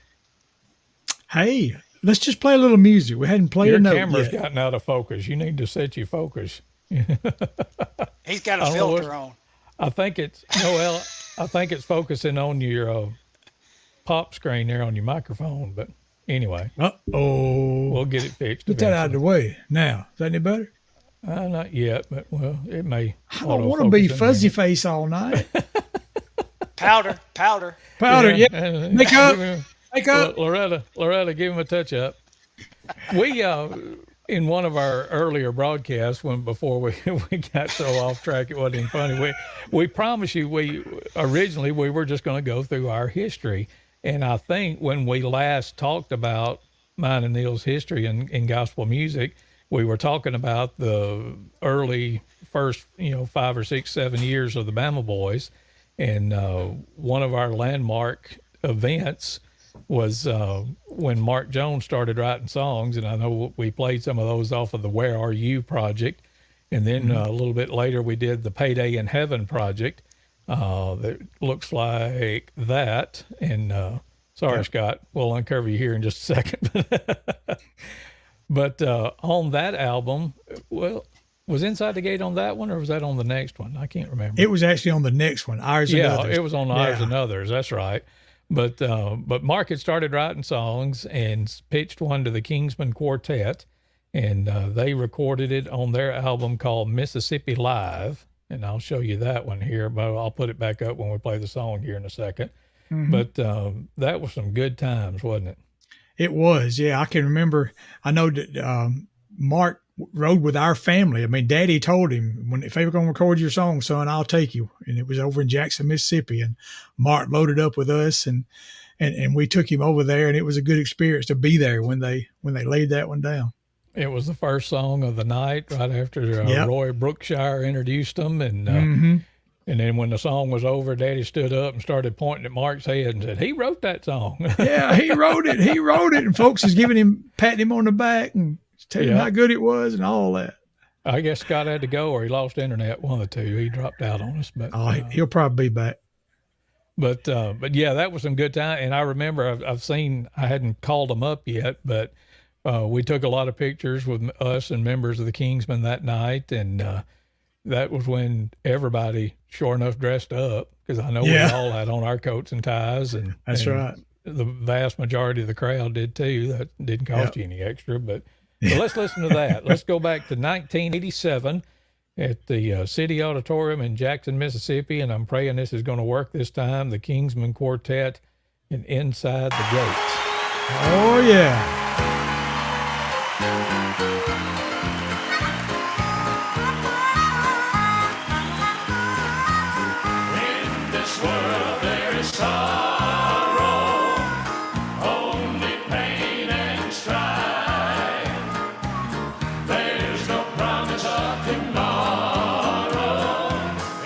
Hey, let's just play a little music. We hadn't played Your a note camera's yet. gotten out of focus. You need to set your focus. He's got a filter on. I think it's Noel. I think it's focusing on your pop screen there on your microphone. But anyway, Uh-oh. we'll get it fixed. Get that out of the way. Now, is that any better? Not yet, but well, it may. I don't want to be fuzzy face all night. Powder. Powder, Yeah. yeah. Make up. Make up. Loretta, give him a touch up. We in one of our earlier broadcasts, before we got so off track it wasn't even funny. We promised you we were just going to go through our history, and I think when we last talked about mine and Neil's history in gospel music, we were talking about the early first 5 or 6, 7 years of the Bama Boys, and one of our landmark events was when Mark Jones started writing songs, and I know we played some of those off of the Where Are You project, and then a little bit later we did the Payday in Heaven project that looks like that, and sorry, Scott, we'll uncover you here in just a second. But on that album, well, was Inside the Gate on that one, or was that on the next one? I can't remember. It was actually on the next one, Ours and Others. Yeah, it was on Ours and Others. That's right. But Mark had started writing songs and pitched one to the Kingsman Quartet, and they recorded it on their album called Mississippi Live. And I'll show you that one here, but I'll put it back up when we play the song here in a second. Mm-hmm. But that was some good times, wasn't it? It was, yeah. I can remember. I know that Mark rode with our family. I mean, Daddy told him, if they were going to record your song, son, I'll take you. And it was over in Jackson, Mississippi. And Mark loaded up with us, and we took him over there. And it was a good experience to be there when they laid that one down. It was the first song of the night, right after Roy Brookshire introduced them, and and then when the song was over, Daddy stood up and started pointing at Mark's head and said, "He wrote that song." Yeah, he wrote it. He wrote it, and folks was patting him on the back and telling him how good it was and all that. I guess Scott had to go, or he lost internet. One of the two. He dropped out on us, but he'll probably be back. But yeah, that was some good time. And I remember I've seen. I hadn't called them up yet, but we took a lot of pictures with us and members of the Kingsmen that night, and that was when everybody, sure enough, dressed up, because I know we Yeah, all had on our coats and ties, that's and right. the vast majority of the crowd did too. That didn't Yep. cost you any extra, but let's listen to that. Let's go back to 1987 at the City Auditorium in Jackson, Mississippi, and I'm praying this is going to work this time. The Kingsman Quartet and Inside the Gates. Oh yeah. In this world there is sorrow, only pain and strife. There's no promise of tomorrow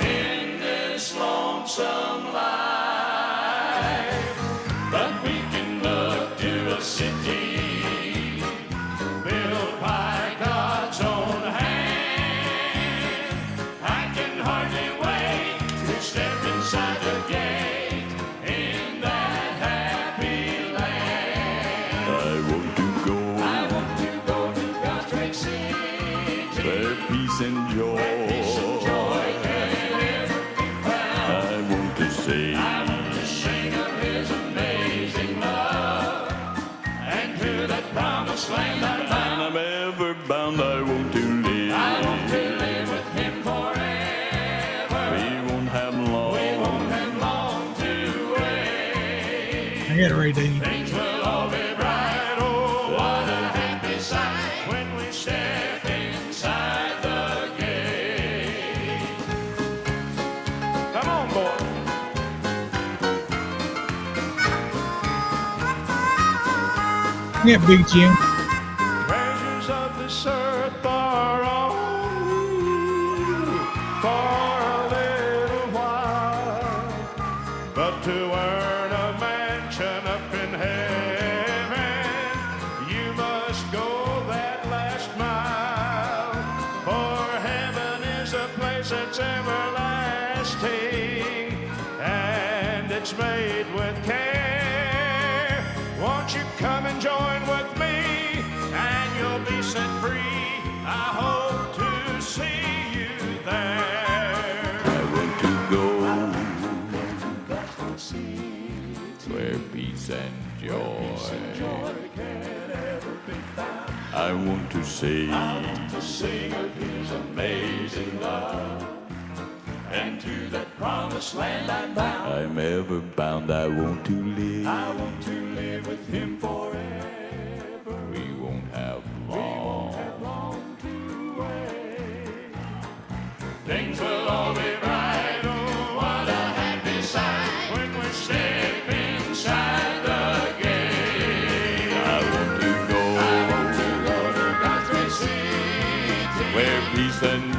in this lonesome life. But we can look to a city built by God's own hand. I can hardly wait to step inside the gate in that happy land. I want to go to God's great city, Where peace and joy, joy can never be found. I want to say, I want to sing of His amazing love, and to that promised land I'm bound. I'm ever bound, I want to live. I want to live with Him forever. We won't have long. We won't have long to wait. I get it, Ray Dean. Things will all be bright. Oh, what a happy sight when we step inside the gate. Come on, boy. Yeah, Big Jim. Treasures of this earth are all for a little while, but to earn a mansion up in heaven, you must go that last mile. For heaven is a place that's everlasting, and it's made with care. Won't you come and join with me, and you'll be set free? I hope to see you there. I want to go God's where peace and joy, joy can ever be found. I want to say, To sing of His amazing love, and to that promised land I'm bound. I'm ever bound, I want to live. I want to live with Him forever. We won't have long. Long to wait. Things will all be right. Oh, what a happy sight when we step inside the gate. I want to go To go to God's great city, where peace and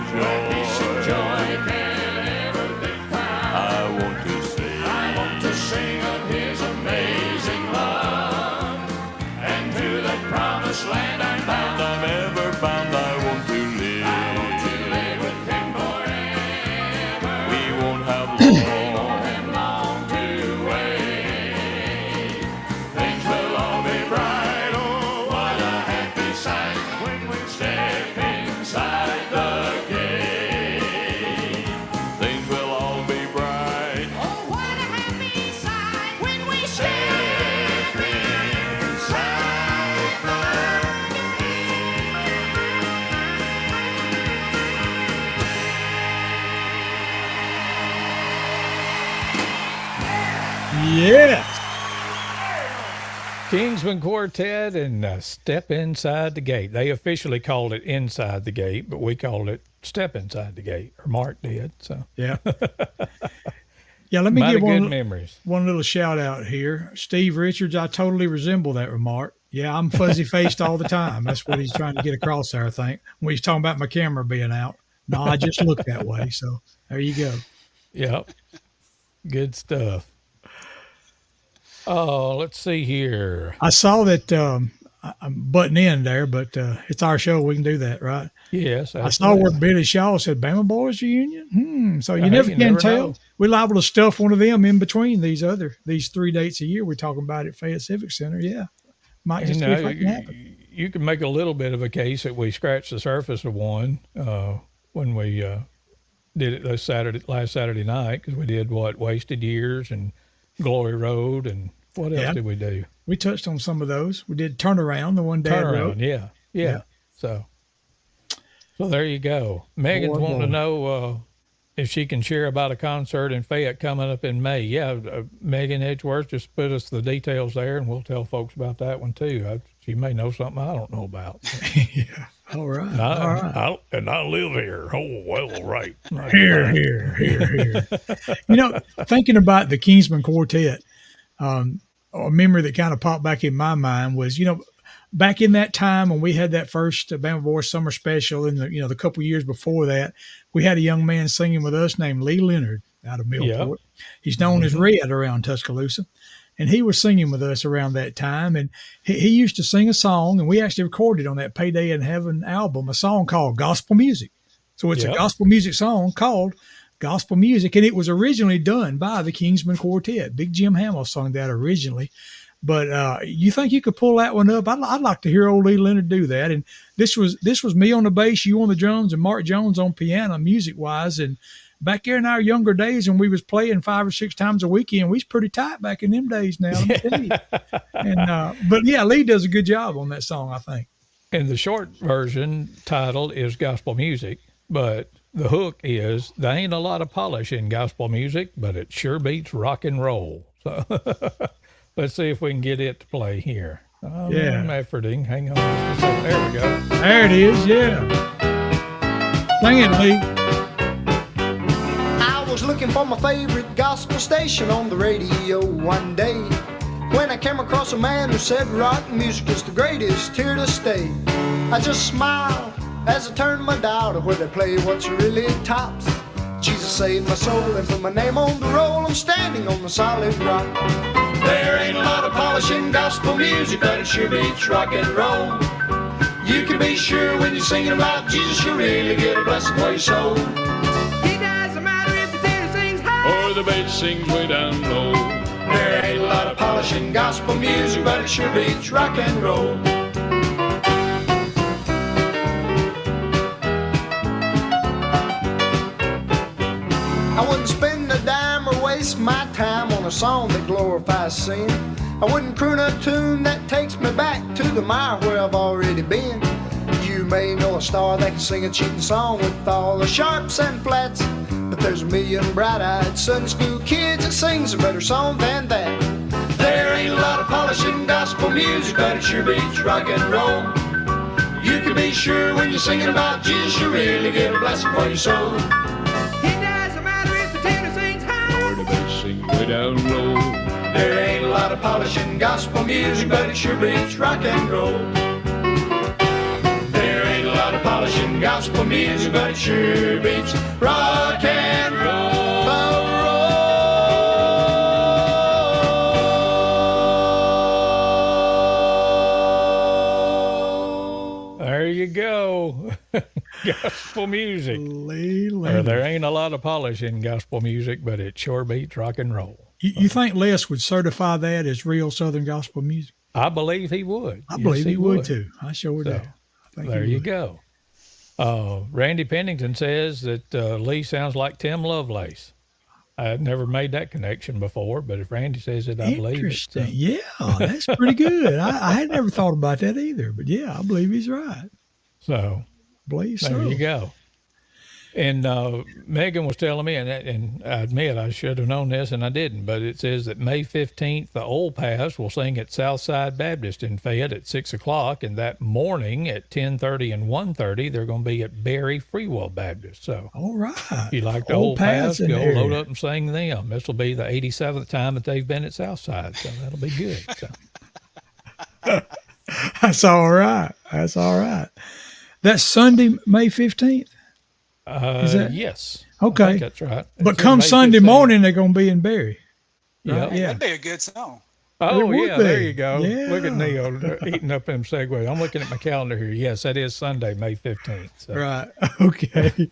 joy can never be found. I want to say, I want to sing of His amazing love, and to that promised land I'm bound. I'm ever bound, I want to live. I want to live with Him forever. We won't have long. And long to wait. Things will all be bright. Oh, what a happy sight when we step inside the gate. Things will all be bright. Oh, what a happy sight when we step inside the Yes. Kingsman Quartet and Step Inside the Gate. They officially called it Inside the Gate, but we called it Step Inside the Gate, or Mark did. So Yeah. Yeah, let me mighty give good one, memories. one little shout out here. Steve Richards, I totally resemble that remark. Yeah, I'm fuzzy faced all the time. That's what he's trying to get across there, I think, when he's talking about my camera being out. No, I just look that way. So there you go. Yep. Good stuff. Oh, let's see here. I saw that I'm butting in there, but it's our show. We can do that, right? Yes, I saw where Billy Shaw said Bama Boys reunion. So you Hey, never you can never tell. know. We're liable to stuff one of them in between these 3 dates a year we're talking about at Fayette Civic Center. Yeah. Might just You see if know, that can happen. you can make a little bit of a case that we scratched the surface of one when we did it last Saturday night, because we did Wasted Years and Glory Road, and what else Yeah. did we do? We touched on some of those. We did Turnaround, the one Dad wrote. Turnaround, yeah. So there you go. Megan's Boy, wanting to boy. know if she can share about a concert in Fayette coming up in May. Yeah, Megan Edgeworth, just put us the details there, and we'll tell folks about that one too. She may know something I don't know about. Yeah. All right. All right. I live here. Oh, well, right. Here. Thinking about the Kingsman Quartet, a memory that kind of popped back in my mind was, back in that time when we had that first Bama Boys Summer Special, and the couple years before that, we had a young man singing with us named Lee Leonard out of Millport. He's known as Red around Tuscaloosa, and he was singing with us around that time. And he used to sing a song, and we actually recorded on that Payday in Heaven album a song called Gospel Music. So it's a gospel music song called Gospel Music, and it was originally done by the Kingsman Quartet. Big Jim Hamill sung that originally. But you think you could pull that one up? I'd like to hear old Lee Leonard do that. And this was me on the bass, you on the drums, and Mark Jones on piano, music wise. And back there in our younger days, when we was playing 5 or 6 times a weekend, we was pretty tight back in them days. Now, let me tell you. And but yeah, Lee does a good job on that song, I think. And the short version title is Gospel Music, but the hook is, there ain't a lot of polish in gospel music, but it sure beats rock and roll. So let's see if we can get it to play here. I'm efforting. Hang on just a second. There we go. There it is, yeah. Sing it, Lee. I was looking for my favorite gospel station on the radio one day, when I came across a man who said rock music is the greatest here to stay. I just smiled as I turned my dial to where they play what's really tops. Jesus saved my soul and put my name on the roll. I'm standing on the solid rock. There ain't a lot of polish in gospel music, but it sure beats rock and roll. You can be sure when you're singing about Jesus, you really get a blessing for your soul. It doesn't matter if the tenor sings high Or the bass sings way down low. There ain't a lot of polish in gospel music, but it sure beats rock and roll. I wouldn't spend a dime or waste my time on a song that glorifies sin. I wouldn't croon a tune that takes me back to the mire where I've already been. You may know a star that can sing a cheating song with all the sharps and flats, but there's a million bright-eyed Sunday school kids that sings a better song than that. There ain't a lot of polish in gospel music, but it sure beats rock and roll. You can be sure when you're singing about Jesus, you really get a blessing for your soul. It doesn't matter if the tenor sings high Or the bass sings way down low. There ain't a lot of polish in gospel music, but it sure beats rock and roll. There ain't a lot of polish in gospel music, but it sure beats rock and roll. There you go. Gospel music. Lee Or Leonard. there ain't a lot of polish in gospel music, but it sure beats rock and roll. You think Les would certify that as real Southern gospel music? I believe he would. I Yes, believe he would too. I sure do. So, I think there he you would. go. Randy Pennington says that Lee sounds like Tim Lovelace. I had never made that connection before, but if Randy says it, I believe it. So, Interesting. Yeah, that's pretty good. I had never thought about that either, but yeah, I believe he's right. so Believe so. there you go. And Megan was telling me, and I admit I should have known this, and I didn't, but it says that May 15th, the Old Paths will sing at Southside Baptist in Fayette at 6 o'clock, and that morning at 10:30 and 1:30, they're going to be at Berry Freewell Baptist. So All right. if you like the Old Old Paths, in go the area. load up and sing them. This will be the 87th time that they've been at Southside, so that'll be good. So. That's all right. That's all right. That's Sunday, May 15th. that- Yes. Okay. I think that's right. But It's come May Sunday 15th. morning, they're going to be in Berry. Yeah. Yeah. That'd be a good song. Oh, It would yeah, there be. you go. Look at Yeah. Neil eating up them segues. I'm looking at my calendar here. Yes, that is Sunday, May 15th. So Right. Okay.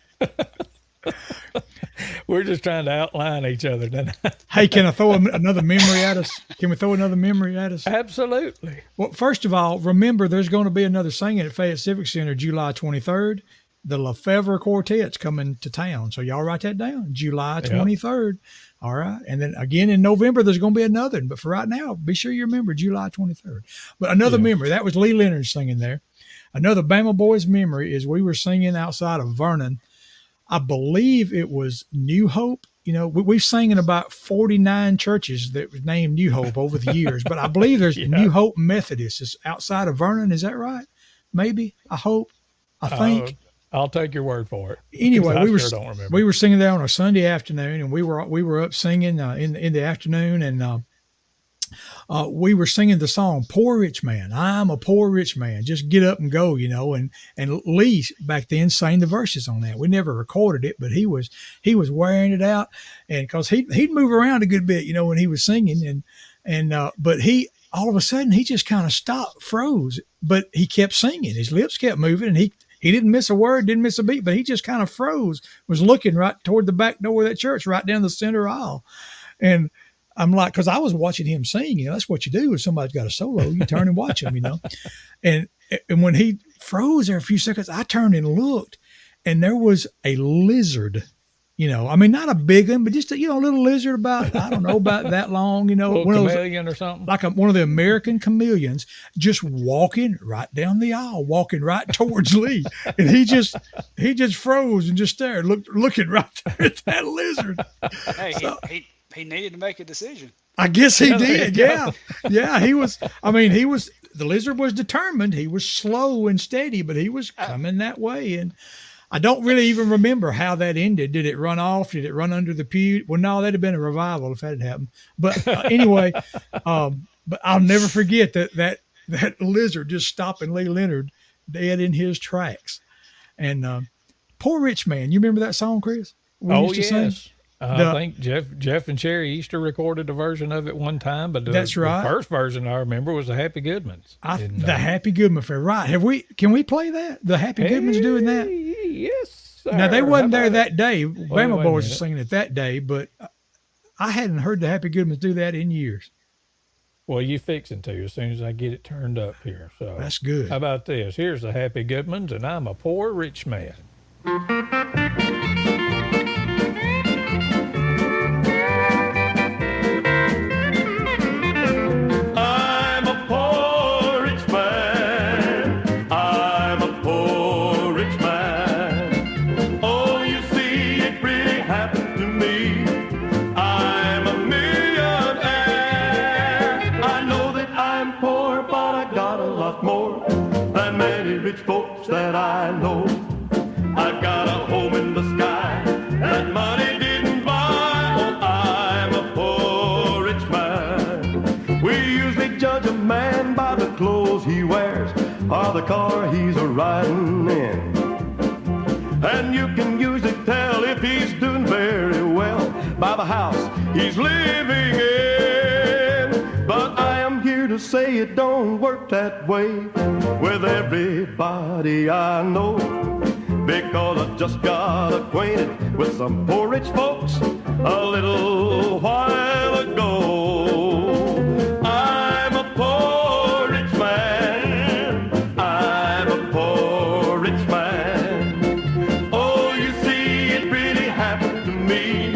we're just trying to outline each other tonight. Hey, can I throw another memory at us? Can we throw another memory at us? Absolutely. Well, first of all, remember there's going to be another singing at Fayette Civic Center July 23rd. the Lefevre Quartet's coming to town. So y'all write that down, July 23rd. All right. And then again in November, there's going to be another. But for right now, be sure you remember July 23rd. But another memory, that was Lee Leonard singing there. Another Bama Boys memory is we were singing outside of Vernon. I believe it was New Hope. You know, we've sang in about 49 churches that was named New Hope over the years, but I believe there's New Hope Methodist is outside of Vernon. Is that right? Maybe. I hope. I think. I'll take your word for it. Anyway, we were singing there on a Sunday afternoon, and we were up singing in the afternoon, and we were singing the song "Poor Rich Man." I'm a poor rich man. Just get up and go, you know. And Lee back then sang the verses on that. We never recorded it, but he was wearing it out, and because he'd move around a good bit, you know, when he was singing, but he all of a sudden he just kind of stopped, froze, but he kept singing. His lips kept moving, and he didn't miss a word, didn't miss a beat, but he just kind of froze, was looking right toward the back door of that church, right down the center aisle. And I'm like, because I was watching him sing, you know, that's what you do. If somebody's got a solo, you turn and watch him, you know. And when he froze there a few seconds, I turned and looked, and there was a lizard, you know. I mean, not a big one, but just a, you know, a little lizard about, I don't know, about that long, you know. One chameleon or something? Like one of the American chameleons just walking right down the aisle, walking right towards Lee. And he just froze and just stared, looking right there at that lizard. Hey, he needed to make a decision. I guess he did. Yeah. Yeah. The lizard was determined. He was slow and steady, but he was coming that way. And I don't really even remember how that ended. Did it run off? Did it run under the pew? Well, no, that'd have been a revival if that had happened. But anyway, but I'll never forget that lizard just stopping Lee Leonard dead in his tracks. And Poor Rich Man. You remember that song, Chris? Yes. I think Jeff and Sherry Easter recorded a version of it one time, but that's right. The first version I remember was the Happy Goodmans. The Happy Goodman Fair, right? Can we play that? The Happy Goodmans doing that? Yes. Sir. Now they wasn't there that day. Bama Boys were singing it that day, but I hadn't heard the Happy Goodmans do that in years. Well, you fixing to as soon as I get it turned up here. So that's good. How about this? Here's the Happy Goodmans, and I'm a poor rich man. Folks that I know, I've got a home in the sky that money didn't buy. Oh, I'm a poor rich man. We usually judge a man by the clothes he wears or the car he's riding in, and you can usually tell if he's doing very well by the house he's living in. But I am here to say it don't work that way with everybody I know, because I just got acquainted with some poor rich folks a little while ago. I'm a poor rich man. I'm a poor rich man. Oh, you see, it really happened to me.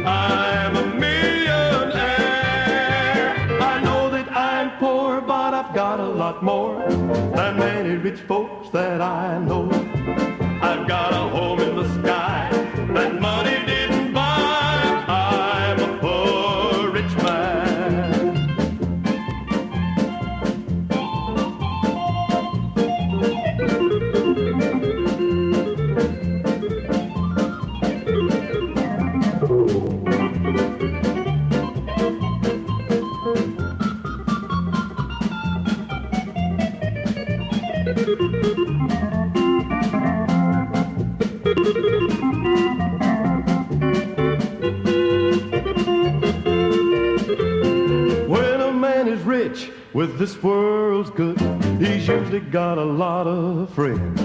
I'm a millionaire. I know that I'm poor, but I've got a lot more than many rich folks that I know. I've got a home in the sky that money didn't buy. I'm a poor rich man. With this world's good, he's usually got a lot of friends.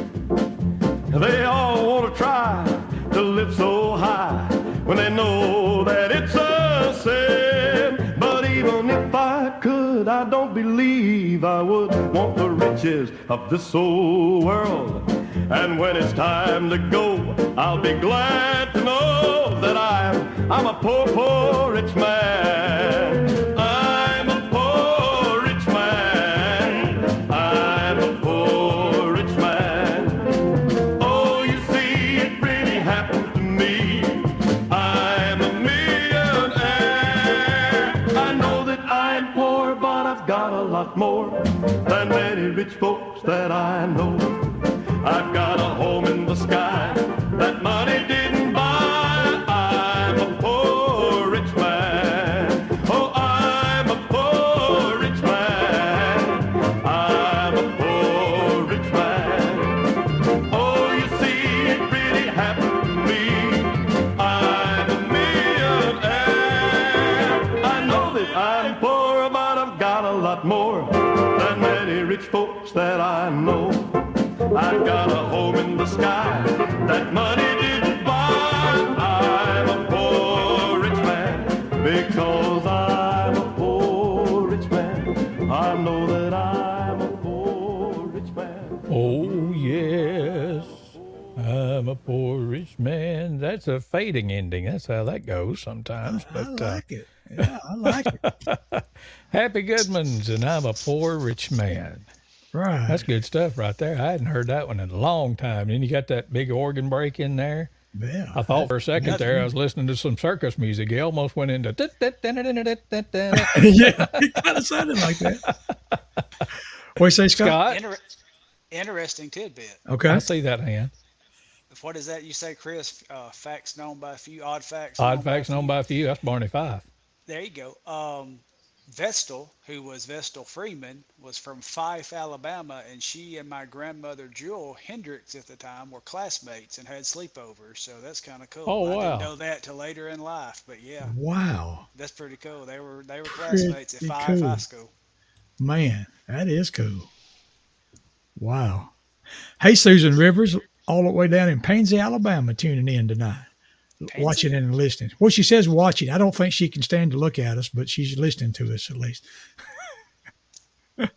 They all want to try to live so high when they know that it's a sin. But even if I could, I don't believe I would want the riches of this old world. And when it's time to go, I'll be glad to know that I'm a poor, poor rich man. I'm a poor rich man. I'm a poor rich man. Oh, you see, it really happened to me. I'm a millionaire. I know that I'm poor, but I've got a lot more than many rich folks that I know. I've got a home in the sky that money didn't buy. I'm a poor rich man. Oh, I'm a poor rich man. I'm a poor rich man. Oh, you see, it really happened to me. I'm a millionaire. I know that I'm poor, but I've got a lot more than many rich folks that I know. I've got a home in the sky that money didn't buy. I'm a poor rich man because I'm a poor rich man. I know that I'm a poor rich man. Oh, yes. I'm a poor rich man. That's a fading ending. That's how that goes sometimes. I But like it. Yeah, I like it. Happy Goodmans and I'm a poor rich man. Right. That's good stuff right there. I hadn't heard that one in a long time. And you got that big organ break in there. Yeah. I thought for a second there I was listening to some circus music. It almost went into. Yeah, it kind of sounded like that. What you say, Scott? Scott, Inter- interesting tidbit. Okay. I see that hand. What is that you say, Chris? Facts known by a few, odd facts. Odd facts known by a few. That's Barney Fife. There you go. Vestal, who was Vestal Freeman, was from Fife, Alabama, and she and my grandmother Jewel Hendricks at the time were classmates and had sleepovers. So that's kind of cool. Oh, I wow. didn't know that till later in life, but yeah, Wow. that's pretty cool. They were classmates at Pretty Fife cool. High School. Man, that is cool. Wow. Hey, Susan Rivers, all the way down in Pansy, Alabama, tuning in tonight. Watching and listening. Well, she says watching. I don't think she can stand to look at us, but she's listening to us at least. Well,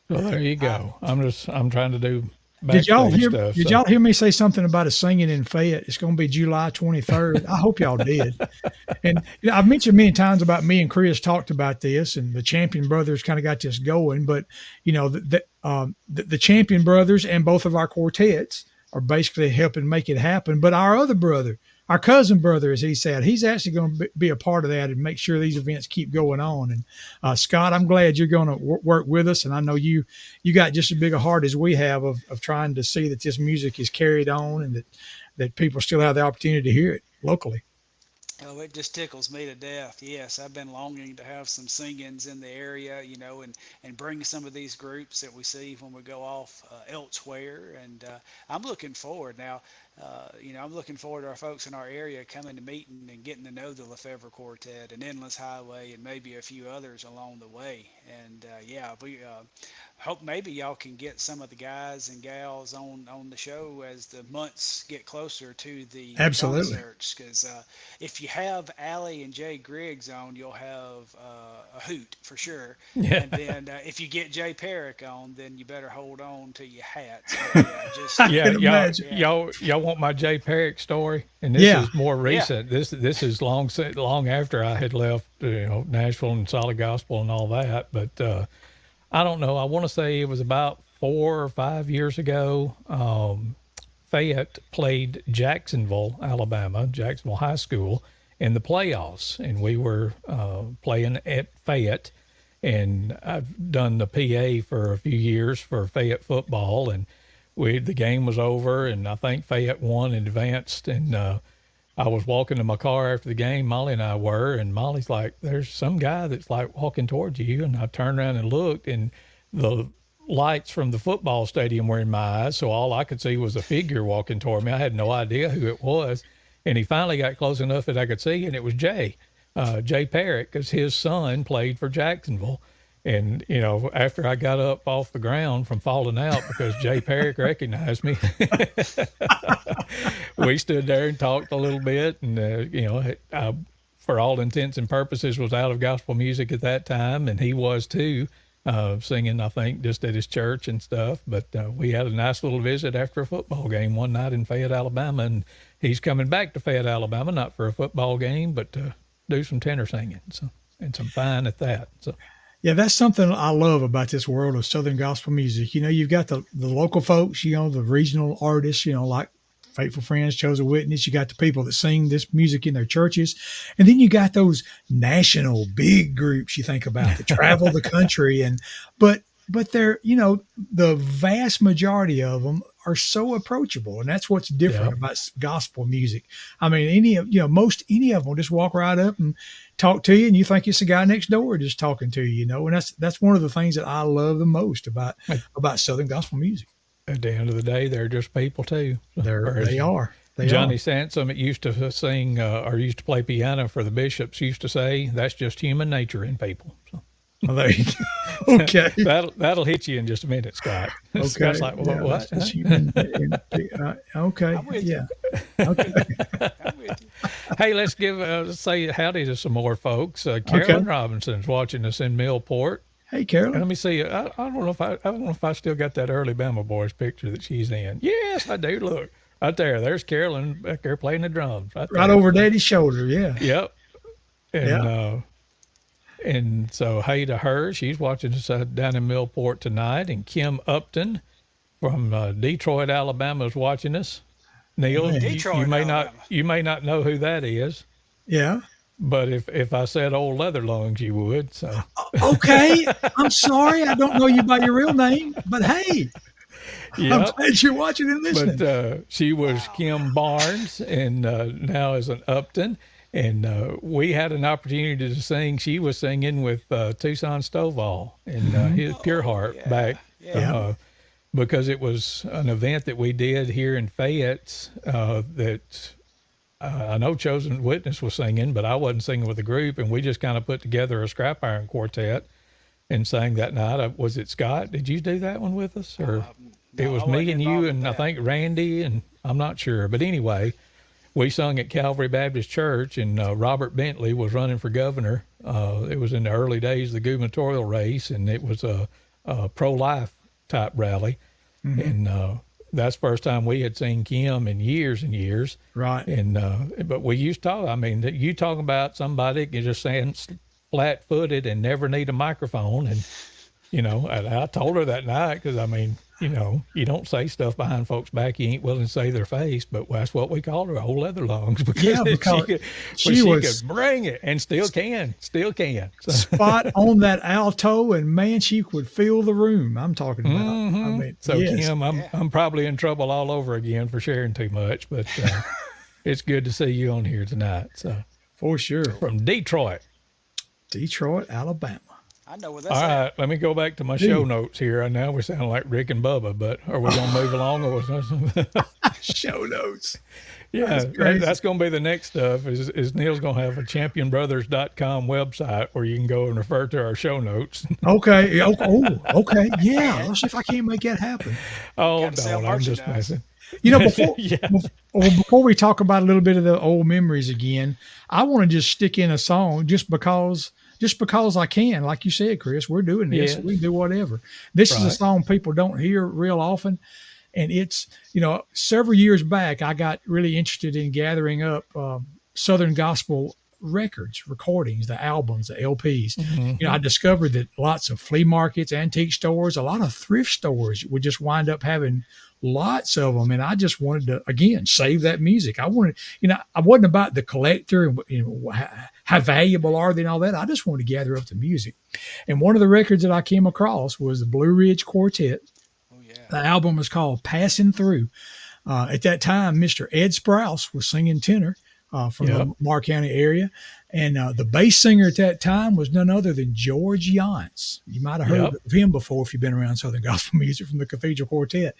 there you go. I'm trying to do Did y'all backstage hear? stuff. Did so- y'all hear me say something about us singing in Fayette? It's going to be July 23rd. I hope y'all did. And you know, I've mentioned many times about me and Chris talked about this, and the Champion Brothers kind of got this going. But you know, the Champion Brothers and both of our quartets are basically helping make it happen. But our other brother, our cousin brother, as he said, he's actually going to be a part of that and make sure these events keep going on. And Scott, I'm glad you're going to work with us. And I know you got just as big a heart as we have of trying to see that this music is carried on and that people still have the opportunity to hear it locally. Oh, it just tickles me to death. Yes, I've been longing to have some sing-ins in the area, you know, and bring some of these groups that we see when we go off elsewhere. And I'm looking forward now. You know, I'm looking forward to our folks in our area coming to meeting and getting to know the Lefevre Quartet and Endless Highway and maybe a few others along the way. And yeah, we hope maybe y'all can get some of the guys and gals on the show as the months get closer to the Absolutely. concerts. Because if you have Allie and Jay Griggs on, you'll have a hoot for sure. Yeah. And then if you get Jay Perrick on, then you better hold on to your hats. Yeah, just Yeah, can imagine. y'all want my Jay Perrick story, and this Yeah. is more recent. This is long after I had left, Nashville and Solid Gospel and all that. But I don't know. I want to say it was about 4 or 5 years ago. Fayette played Jacksonville, Alabama, Jacksonville High School in the playoffs, and we were playing at Fayette. And I've done the PA for a few years for Fayette football, and the game was over, and I think Fayette won and advanced. And I was walking to my car after the game, Molly and I were, and Molly's like, "There's some guy that's like walking towards you." And I turned around and looked, and the lights from the football stadium were in my eyes, so all I could see was a figure walking toward me. I had no idea who it was, and he finally got close enough that I could see, and it was Jay Perrick, because his son played for Jacksonville. And, after I got up off the ground from falling out because Jay Perrick recognized me, we stood there and talked a little bit. And, I, for all intents and purposes, was out of gospel music at that time, and he was too. singing, I think, just at his church and stuff. But we had a nice little visit after a football game one night in Fayette, Alabama, and he's coming back to Fayette, Alabama, not for a football game, but to do some tenor singing, so, and some fine at that. So. Yeah, that's something I love about this world of Southern gospel music. You've got the local folks, the regional artists, like Faithful Friends, Chosen Witness. You got the people that sing this music in their churches. And then you got those national big groups you think about that travel the country. But they're, the vast majority of them are so approachable. And that's what's different about gospel music. I mean, any of them will just walk right up and talk to you, and you think it's the guy next door just talking to you, and that's one of the things that I love the most about Southern gospel music. At the end of the day, they're just people too. They are. Johnny Sansom, it used to sing or used to play piano for the bishops, used to say, that's just human nature in people. So. Well, there you go. Okay. that'll hit you in just a minute, Scott. Okay. Scott's like, what? Okay. I'm with yeah. you. Okay. I'm with you. Hey, let's say howdy to some more folks. Carolyn Robinson's watching us in Millport. Hey, Carolyn. Let me see. I don't know if I still got that early Bama Boys picture that she's in. Yes, I do. Look right there. There's Carolyn back there playing the drums. Right over Daddy's shoulder. Yeah. Yep. And so hey to her. She's watching us down in Millport tonight. And Kim Upton from Detroit, Alabama is watching us. Neil, you may not know who that is. Yeah. But if I said Old Leather Lungs, you would. So okay, I'm sorry, I don't know you by your real name, but hey, I'm glad you're watching and listening. But she was Kim Barnes, and now is an Upton, and we had an opportunity to sing. She was singing with Tucson Stovall and his Pure Heart back. Yeah. Because it was an event that we did here in Fayette that. I know Chosen Witness was singing, but I wasn't singing with the group, and we just kind of put together a scrap iron quartet and sang that night. Was it Scott? Did you do that one with us, or no, it was me and you and I think Randy, and I'm not sure. But anyway, we sung at Calvary Baptist Church, and Robert Bentley was running for governor. It was in the early days of the gubernatorial race, and it was a pro-life type rally, and that's the first time we had seen Kim in years and years. Right. And but we used to talk. I mean, you talk about somebody just saying flat-footed and never need a microphone. And, I told her that night because, I mean, you don't say stuff behind folks' back you ain't willing to say their face, but that's what we called her, Old Leather Lungs, because she could bring it and still can. So. Spot on that alto, and man, she could fill the room. I'm talking about. Mm-hmm. I mean, so yes. Kim, I'm probably in trouble all over again for sharing too much, but it's good to see you on here tonight. So for sure, from Detroit, Alabama. I know where that's all at. right, let me go back to my show notes here. Now we sound like Rick and Bubba, but are we going to move along? Or show notes? Yeah, that's going to be the next stuff is Neil's going to have a championbrothers.com website where you can go and refer to our show notes. Okay. Okay. Yeah. Let's see if I can't make that happen. Oh, no, I'm just messing. Before we talk about a little bit of the old memories again, I want to just stick in a song just because I can. Like you said, Chris, we're doing this. We do whatever. This is a song people don't hear real often. And it's, several years back, I got really interested in gathering up Southern gospel recordings, the albums, the LPs. Mm-hmm. I discovered that lots of flea markets, antique stores, a lot of thrift stores would just wind up having lots of them. And I just wanted to, again, save that music. I wanted, I wasn't about the collector and how valuable are they and all that. I just wanted to gather up the music. And one of the records that I came across was the Blue Ridge Quartet. The album was called Passing Through. At that time, Mr. Ed Sprouse was singing tenor from the Lamar County area. And the bass singer at that time was none other than George Yance. You might have heard of him before if you've been around Southern gospel music from the Cathedral Quartet.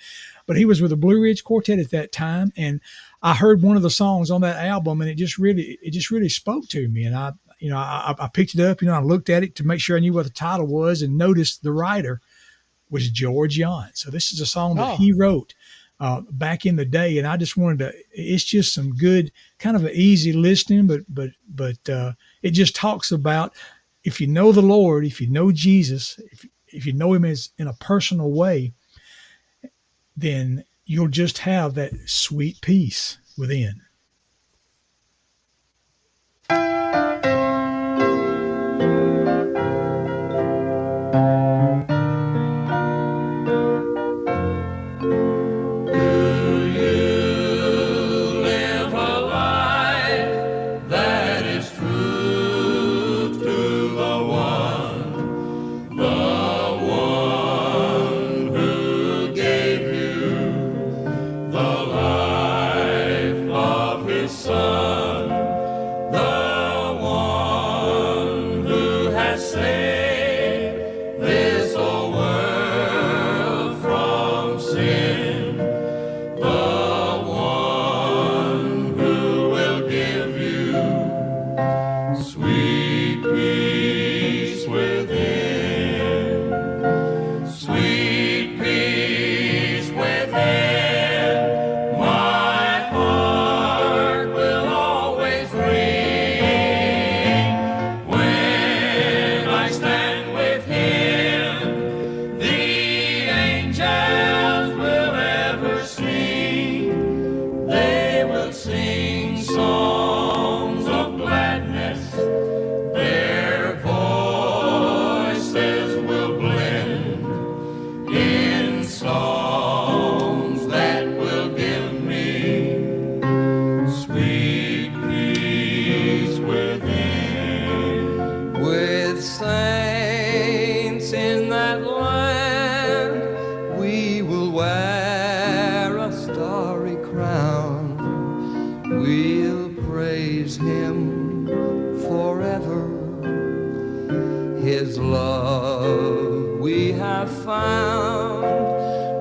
But he was with the Blue Ridge Quartet at that time. And I heard one of the songs on that album, and it just really spoke to me. And I picked it up, I looked at it to make sure I knew what the title was and noticed the writer was George Yance. So this is a song that he wrote back in the day, and I just wanted to. It's just some good, kind of an easy listening, but it just talks about if you know the Lord, if you know Jesus, if you know him as in a personal way, then you'll just have that sweet peace within. Live a life that is true to the one who gave you the life of his son, the one who has saved this old world from sin, the one who will give you sweet peace within, sweet peace within. My heart will always ring when I stand with him. The angels will ever sing. They will sing songs of gladness. Their voices will blend in songs that will give me sweet peace within. With saints in that land, we will wear a starry crown. We'll praise him forever. His love we have found.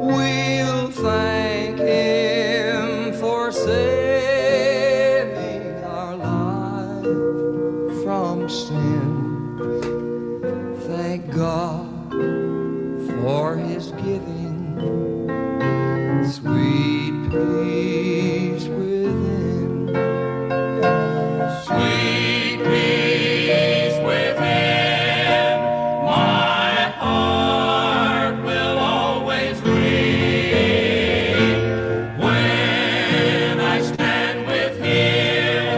We'll thank him for saving our life from sin. Thank God for his giving sweet peace within, sweet peace within. My heart will always ring when I stand with him.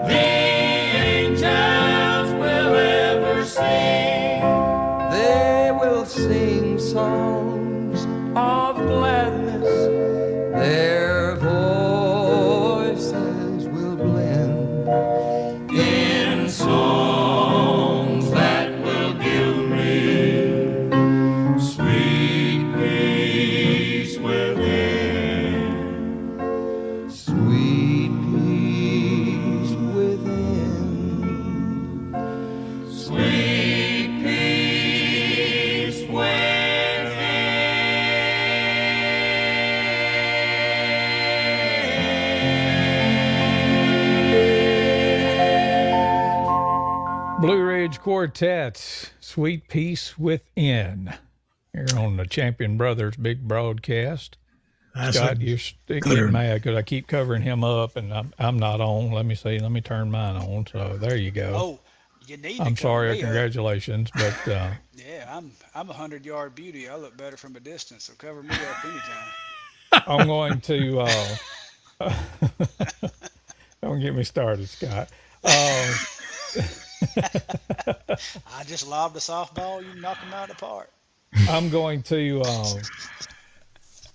The angels will ever sing. They will sing songs of gladness. Their voices will blend in songs that will give me sweet peace within, sweet peace within, sweet peace within. Blue Ridge Quartet, Sweet Peace Within, here on the Champion Brothers Big Broadcast. That's Scott, you're getting mad because I keep covering him up and I'm not on. Let me see. Let me turn mine on. So there you go. Oh, you need to I'm cover sorry. me up. Congratulations. But Yeah, I'm a 100-yard beauty. I look better from a distance, so cover me up anytime. I'm going to, don't get me started, Scott. I just lobbed a softball. You knock them out of the park. I'm going to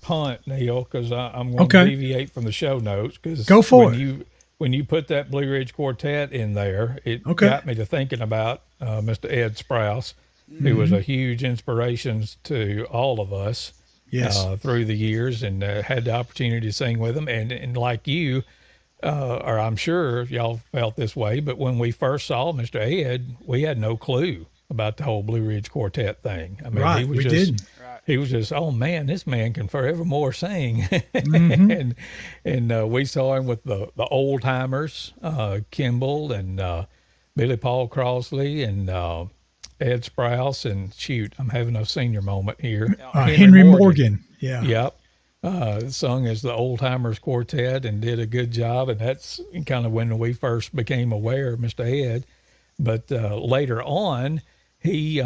punt, Neil, because I'm going to Okay. deviate from the show notes. Because Go for when it. when you put that Blue Ridge Quartet in there, it Okay. got me to thinking about Mr. Ed Sprouse, who was a huge inspiration to all of us Yes. through the years, and had the opportunity to sing with him. And like you, or I'm sure y'all felt this way, but when we first saw Mr. Ed, we had no clue about the whole Blue Ridge Quartet thing. I mean, Right, he was we just, didn't. Right. he was just, oh man, this man can forevermore sing. Mm-hmm. and we saw him with the old timers, Kimball and Billy Paul Crossley and Ed Sprouse, and shoot, I'm having a senior moment here. Henry Morgan. Yeah. Yep. Sung as the Old Timers Quartet and did a good job. And that's kind of when we first became aware of Mr. Ed. But later on, he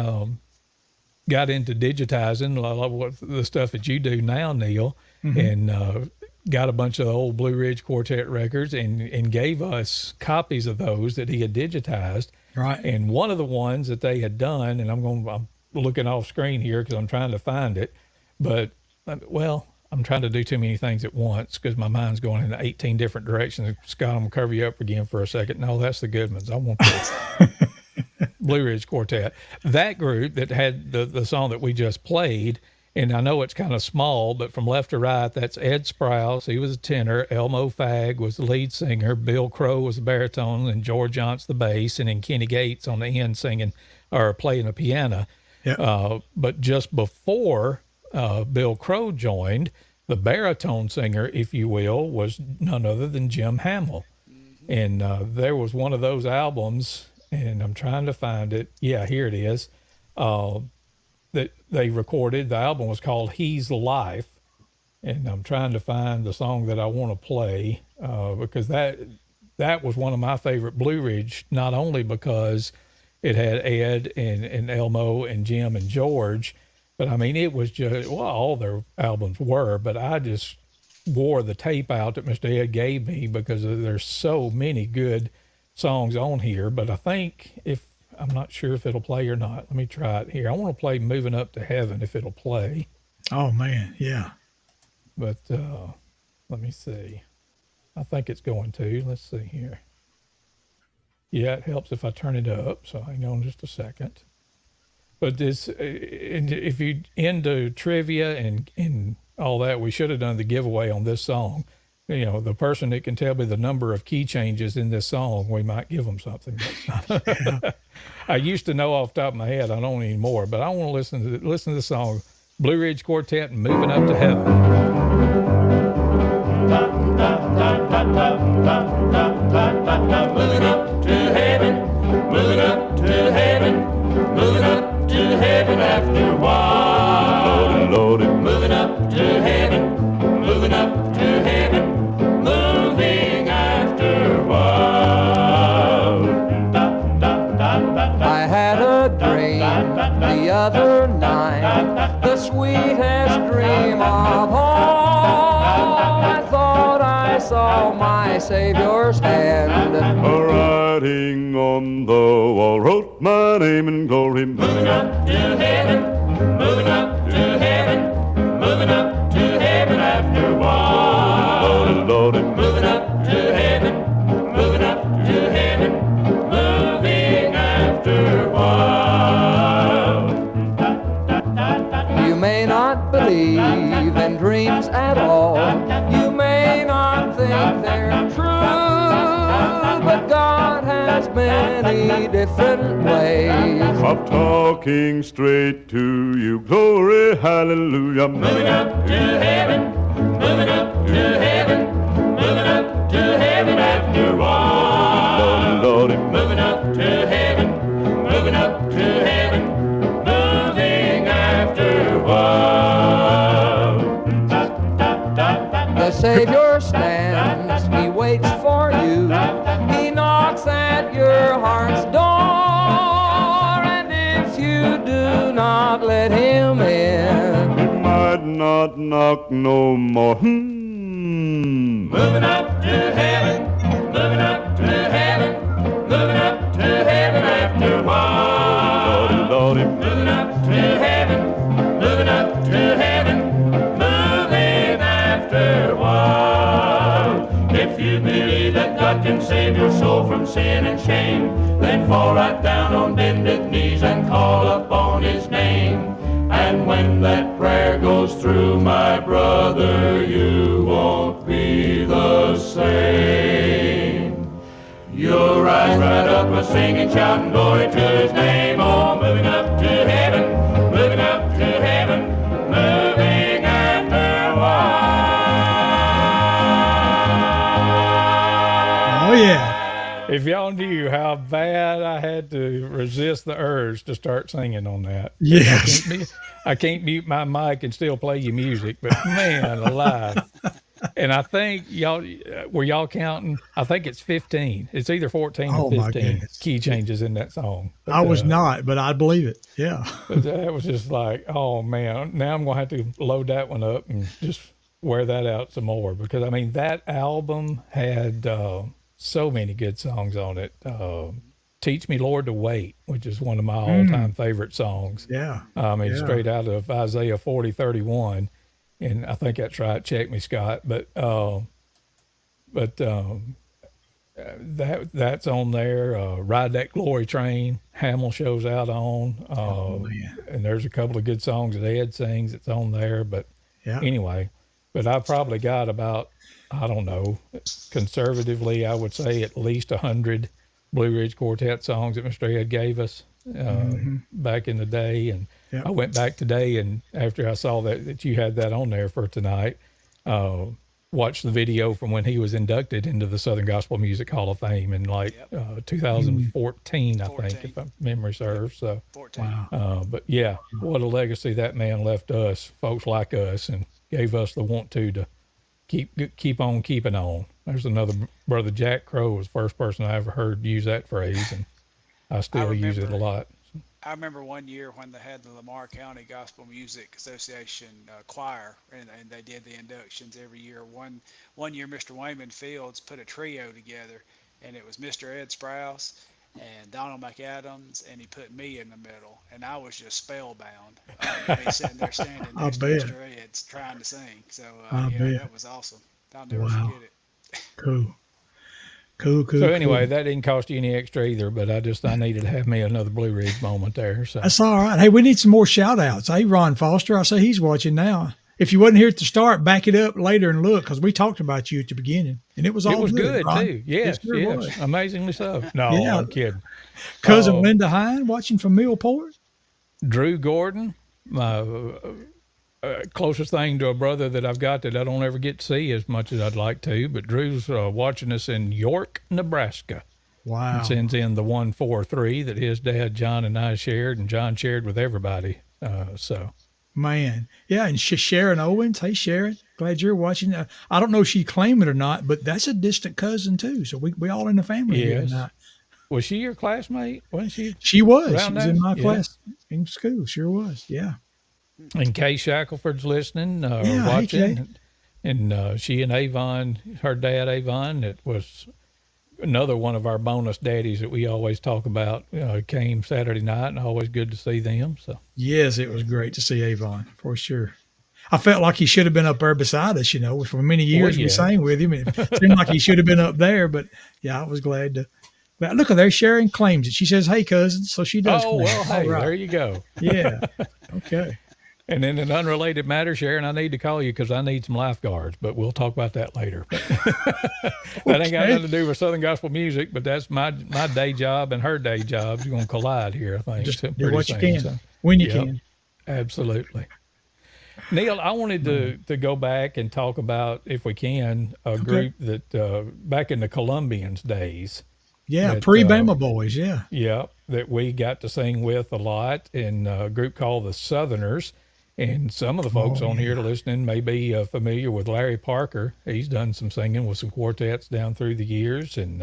got into digitizing a lot of what the stuff that you do now, Neil, and got a bunch of old Blue Ridge Quartet records and gave us copies of those that he had digitized. Right. And one of the ones that they had done, and I'm looking off screen here because I'm trying to find it, but well, I'm trying to do too many things at once because my mind's going in 18 different directions. Scott, I'm gonna cover you up again for a second. No, that's the Goodmans. I want this. Blue Ridge Quartet. That group that had the song that we just played, and I know it's kind of small, but from left to right, that's Ed Sprouse. He was a tenor. Elmo Fagg was the lead singer. Bill Crow was the baritone, and George Johnson the bass, and then Kenny Gates on the end singing or playing a piano. Yep. But just before Bill Crow joined, the baritone singer, if you will, was none other than Jim Hamill. And there was one of those albums, and I'm trying to find it. Yeah, here it is. That they recorded. The album was called He's Life. And I'm trying to find the song that I want to play because that was one of my favorite Blue Ridge, not only because it had Ed and Elmo and Jim and George, but I mean, it was just, well, all their albums were, but I just wore the tape out that Mr. Ed gave me because there's so many good songs on here. But I think I'm not sure if it'll play or not. Let me try it here. I want to play Moving Up to Heaven if it'll play. Oh man. Yeah. But let me see. I think it's going to. Let's see here. Yeah, it helps if I turn it up. So hang on just a second. But this, if you into trivia and all that, we should have done the giveaway on this song. You know, the person that can tell me the number of key changes in this song, we might give them something. But I used to know off the top of my head. I don't anymore. But I want to listen to the song, Blue Ridge Quartet, and Moving Up to Heaven. Moving up to heaven, moving up to heaven, moving up to heaven after a while. Lord, moving up to heaven, moving up to heaven, moving after a while. I had a dream the other night, the sweetest dream of all. I thought I saw my Savior's hand Writing on the wall, wrote my name in glory. Moving up to heaven, moving up to heaven, moving up to heaven after a while. Lord, Moving up to heaven, moving up to heaven, moving after a while. You may not believe in dreams at all. You may not think they're true, but God has many different ways of talking straight to you. Glory, hallelujah. Moving up to heaven, moving up to heaven, moving up to heaven after a while. Lord, Moving up to heaven, moving up to heaven, moving after a while. The Savior stands, He waits for you. He knocks at your heart's door, and if you do not let Him in, He might not knock no more. Moving up to heaven, moving up to heaven, moving up to heaven after a while. Lord, Moving up to heaven, moving up to heaven, moving after a while. If you believe that God can save your soul from sin and shame, then fall right down on bended knees and call upon His name. And when that prayer goes through, my brother, you won't be the same. You'll rise right up a singing, shouting glory to His name. Oh, moving up to heaven, moving up to heaven, moving after a while. Oh yeah. If y'all knew how bad I had to resist the urge to start singing on that. Yes. I can't mute my mic and still play you music, but man alive. And I think y'all were y'all counting? I think it's 15. It's either 14 or Oh my 15 goodness. key changes in that song. I was not, but I believe it. Yeah. But that was just like, oh man, now I'm gonna have to load that one up and just wear that out some more because I mean that album had so many good songs on it. "Teach Me, Lord, to Wait," which is one of my all-time favorite songs. Yeah. I mean, Yeah. straight out of Isaiah 40:31, and I think that's right. Check me, Scott. But that's on there. "Ride That Glory Train," Hamill shows out on, Man. and there's a couple of good songs that Ed sings. It's on there. But Yeah. anyway, but I've probably got about, I don't know, conservatively, I would say at least 100 Blue Ridge Quartet songs that Mr. Ed gave us back in the day. And Yep. I went back today, and after I saw that you had that on there for tonight, watched the video from when he was inducted into the Southern Gospel Music Hall of Fame in like 2014, I think, if my memory serves. So, 14. Wow. but yeah, what a legacy that man left us, folks like us, and gave us the want to keep on keeping on. There's another brother, Jack Crow, was the first person I ever heard use that phrase, and I still use it a lot. I remember one year when they had the Lamar County Gospel Music Association choir, and they did the inductions every year. One year, Mr. Wayman Fields put a trio together, and it was Mr. Ed Sprouse and Donald McAdams, and he put me in the middle, and I was just spellbound. Me sitting there standing I next to bet. Mr. Ed trying to sing. So I yeah, bet. that was awesome. I'll never Wow. forget it. Cool. Cool. So anyway, that didn't cost you any extra either, but I needed to have me another Blue Ridge moment there. So That's all right. Hey, we need some more shout outs. Hey, Ron Foster, I say he's watching now. If you wasn't here at the start, back it up later and look, because we talked about you at the beginning, and it was all it was good Ron. too. Yes, It sure yes, was. amazingly so. No, Yeah. I'm kidding. Cousin Linda Hine watching from Millport. Drew Gordon, my closest thing to a brother that I've got that I don't ever get to see as much as I'd like to. But Drew's watching us in York, Nebraska. Wow. And sends in the 143 that his dad John and I shared, and John shared with everybody. So Man. Yeah, and Sharon Owens. Hey, Sharon. Glad you're watching. I don't know if she claimed it or not, but that's a distant cousin too. So we all in the family here yes, tonight. was she your classmate? Wasn't she? She was. Around She was there? in my Yeah. class in school. Sure was. Yeah. And Kay Shackelford's listening, Yeah, hey, watching, Kay. and she and Avon, her dad Avon, that was another one of our bonus daddies that we always talk about. Came Saturday night, and always good to see them. So Yes, it was great to see Avon for sure. I felt like he should have been up there beside us, for many years yeah. we sang with him. It seemed like he should have been up there, but yeah, I was glad to. But look at there, Sharon claims it. She says, "Hey, cousin," so she does. oh claim well, it. hey, All right. there you go. Yeah. Okay. And in an unrelated matter, Sharon, I need to call you because I need some lifeguards, but we'll talk about that later. That ain't got Okay. nothing to do with Southern Gospel music, but that's my day job and her day job is going to collide here, I think. Just so do pretty what you soon, can so, when you yep, can. absolutely. Neil, I wanted to go back and talk about, if we can, a group that back in the Columbians days. Yeah, that, pre-Bama boys. Yeah. Yeah, that we got to sing with a lot in a group called the Southerners. And some of the folks on here listening may be familiar with Larry Parker. He's done some singing with some quartets down through the years, and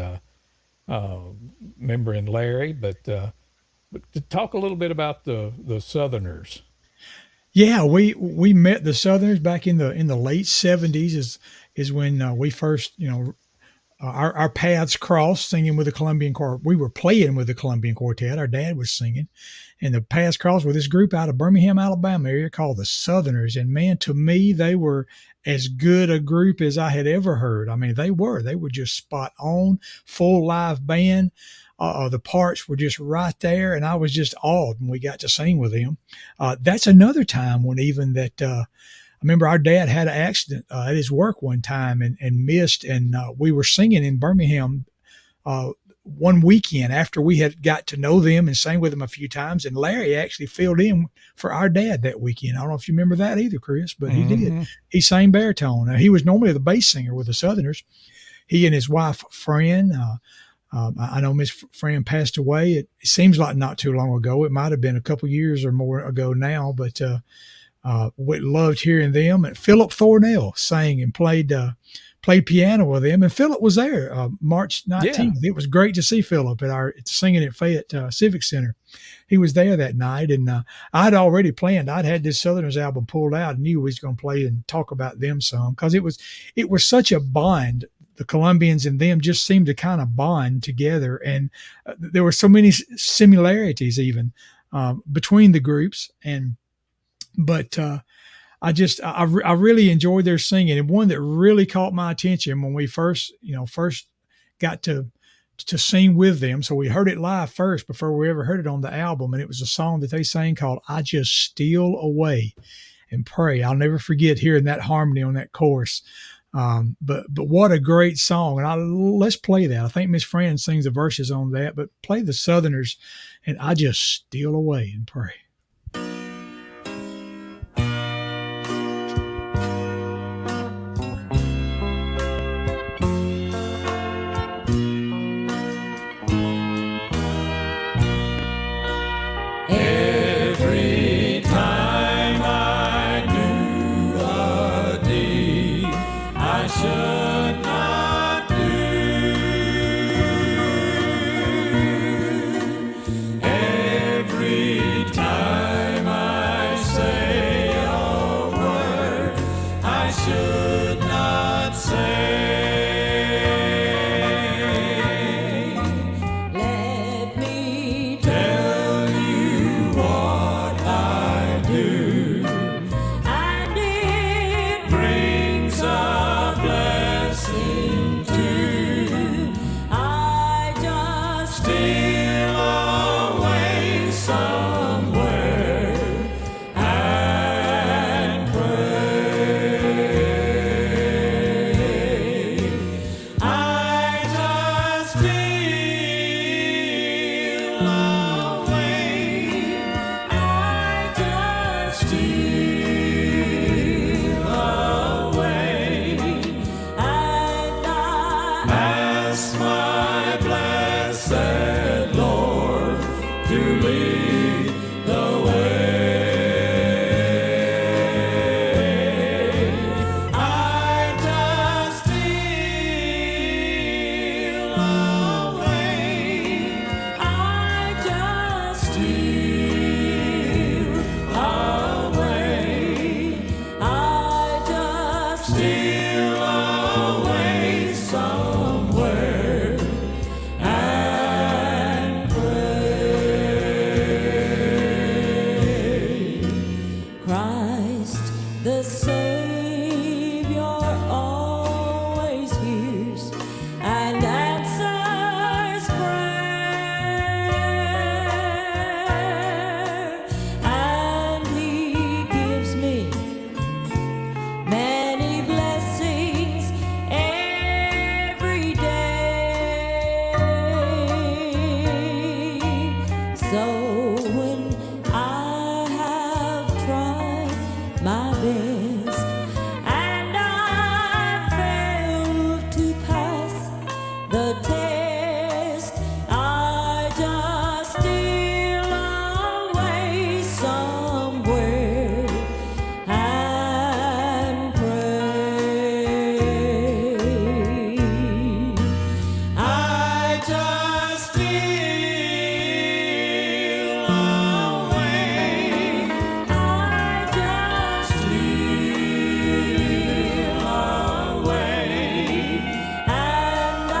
remembering Larry. But to talk a little bit about the Southerners. Yeah, we met the Southerners back in the late '70s. Is when we first our paths crossed singing with the Columbian Quartet. We were playing with the Columbian Quartet. Our dad was singing, and the paths crossed with this group out of Birmingham, Alabama area called the Southerners. And man, to me, they were as good a group as I had ever heard. I mean, they were just spot on, full live band. The parts were just right there, and I was just awed when we got to sing with them. That's another time when even that I remember our dad had an accident at his work one time and missed, and we were singing in Birmingham one weekend after we had got to know them and sang with them a few times, and Larry actually filled in for our dad that weekend. I don't know if you remember that either, Chris, but he did. He sang baritone. He was normally the bass singer with the Southerners. He and his wife, Fran, I know Miss Fran passed away. It seems like not too long ago. It might have been a couple years or more ago now, but Loved hearing them. And Philip Thornell sang and played piano with them. And Philip was there March 19th. Yeah. It was great to see Philip at our singing at Fayette Civic Center. He was there that night, and I'd already planned. I'd had this Southerners album pulled out and knew we was going to play and talk about them some, because it was such a bond. The Colombians and them just seemed to kind of bond together, and there were so many similarities even between the groups. But I really enjoyed their singing. And one that really caught my attention when we first got to sing with them. So we heard it live first before we ever heard it on the album. And it was a song that they sang called "I Just Steal Away and Pray." I'll never forget hearing that harmony on that chorus. But what a great song. And let's play that. I think Miss Fran sings the verses on that, but play the Southerners and "I Just Steal Away and Pray." Every time I do a deed I should not do, every time I say a word I should not say. Let me tell you what I do, and it brings a blessing too. I just steal away somewhere and pray. I just steal away. I just steal away, and I ask my blessed Lord to lead the way. I just steal away. I just steal away. I just steal away somewhere and pray. Christ the Savior always hears and answers prayer, and He gives me many blessings every day. So when I have tried my best and I failed to pass the test, I just steal away somewhere and pray. I just steal away. I just steal away, and I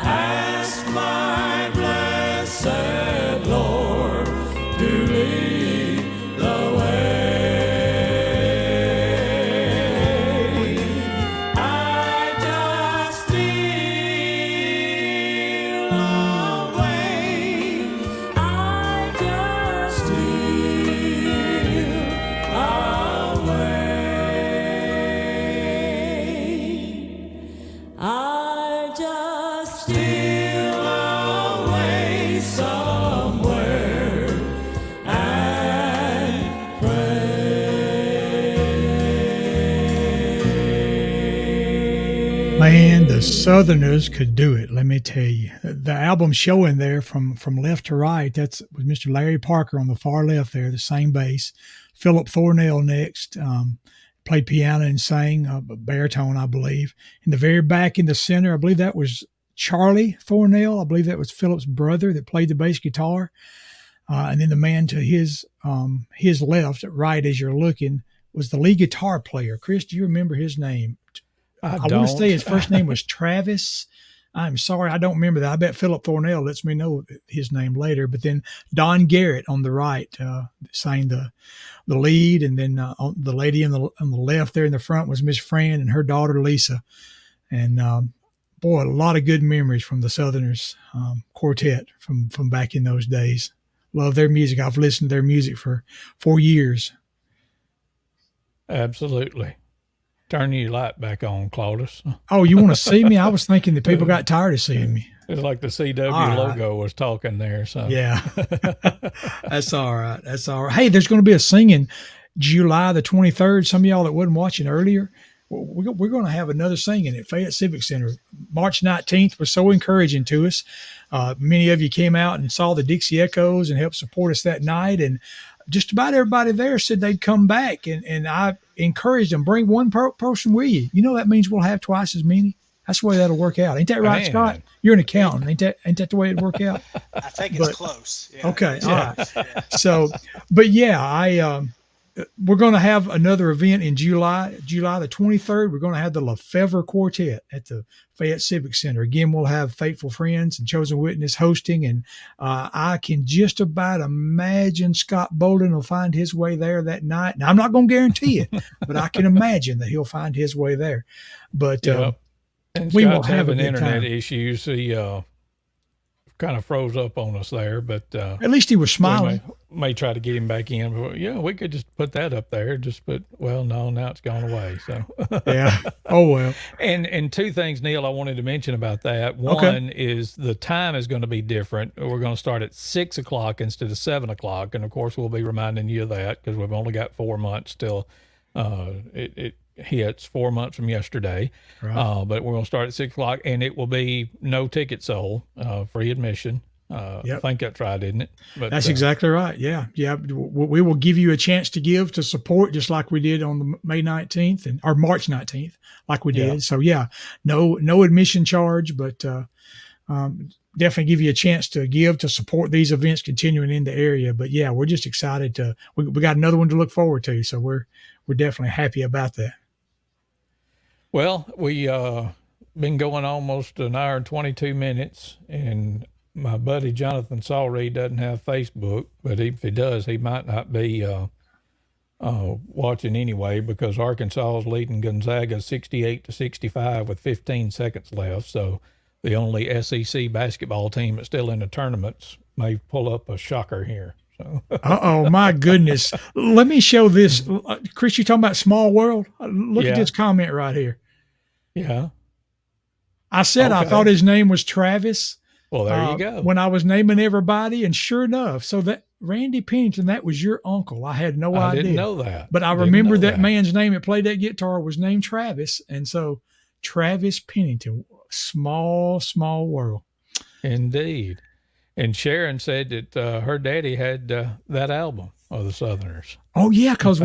ask my blessed Lord to lead the way. I just steal away. I just steal away. I just steal away somewhere and pray. Man, the Southerners could do it. Let me tell you, the album showing there from left to right, that's with Mr. Larry Parker on the far left there, the same bass. Philip Thornell next, played piano and sang, baritone, I believe. In the very back in the center, I believe that was Charlie Thornell. I believe that was Philip's brother that played the bass guitar. And then the man to his left, right as you're looking, was the lead guitar player. Chris, do you remember his name? I want to say his first name was Travis. I'm sorry, I don't remember that. I bet Philip Thornell lets me know his name later. But then Don Garrett on the right sang the lead, and then the lady on the left there in the front was Miss Fran and her daughter Lisa. And boy, a lot of good memories from the Southerners quartet from back in those days. Love their music. I've listened to their music for 4 years. Absolutely. Turn your light back on, Claudius. Oh, you want to see me? I was thinking that people got tired of seeing me. It's like the CW logo was talking there. So yeah, that's all right. That's all right. Hey, there's going to be a singing July the 23rd. Some of y'all that wasn't watching earlier, we're going to have another singing at Fayette Civic Center. March 19th was so encouraging to us. Many of you came out and saw the Dixie Echoes and helped support us that night. And just about everybody there said they'd come back. And I encouraged them, bring one person with you. You know, that means we'll have twice as many. That's the way that'll work out. Ain't that right, Man. Scott? You're an accountant. Ain't that the way it'd work out? I think it's close. Yeah. Okay. All right. Yeah. So, but yeah, we're going to have another event in July the 23rd. We're going to have the Lefevre Quartet at the Fayette Civic Center. Again, we'll have Faithful Friends and Chosen Witness hosting. And I can just about imagine Scott Bolden will find his way there that night. Now, I'm not going to guarantee it, but I can imagine that he'll find his way there. But and we will Scott's have having a good internet time. issues. He kind of froze up on us there, but At least he was smiling. we may try to get him back in. But yeah, we could just put that up there. Now it's gone away. So Yeah. Oh, well. And two things, Neil, I wanted to mention about that. One is the time is going to be different. We're going to start at 6 o'clock instead of 7 o'clock. And of course, we'll be reminding you of that because we've only got 4 months till it hits 4 months from yesterday. Right. But we're going to start at 6 o'clock and it will be no ticket sold, free admission. Yep. I think that's right, isn't it? But That's exactly right. Yeah. Yeah. We will give you a chance to give to support just like we did on the May 19th or March 19th, like we did. Yeah. So yeah, no admission charge, but definitely give you a chance to give to support these events continuing in the area. But yeah, we're just excited we got another one to look forward to. So we're definitely happy about that. Well, we been going almost an hour and 22 minutes, and my buddy Jonathan Sawreed doesn't have Facebook, but if he does, he might not be watching anyway because Arkansas is leading Gonzaga 68-65 with 15 seconds left. So the only SEC basketball team that's still in the tournaments may pull up a shocker here. So. Oh my goodness. Let me show this. Chris, you talking about small world? Look at this comment right here. Yeah. I said I thought his name was Travis. Well, there you go. When I was naming everybody, and sure enough, so that Randy Pennington, that was your uncle. I had no idea. I didn't know that. But I remember that man's name that played that guitar was named Travis. And so Travis Pennington, small world. Indeed. And Sharon said that her daddy had that album of the Southerners. Oh, yeah, because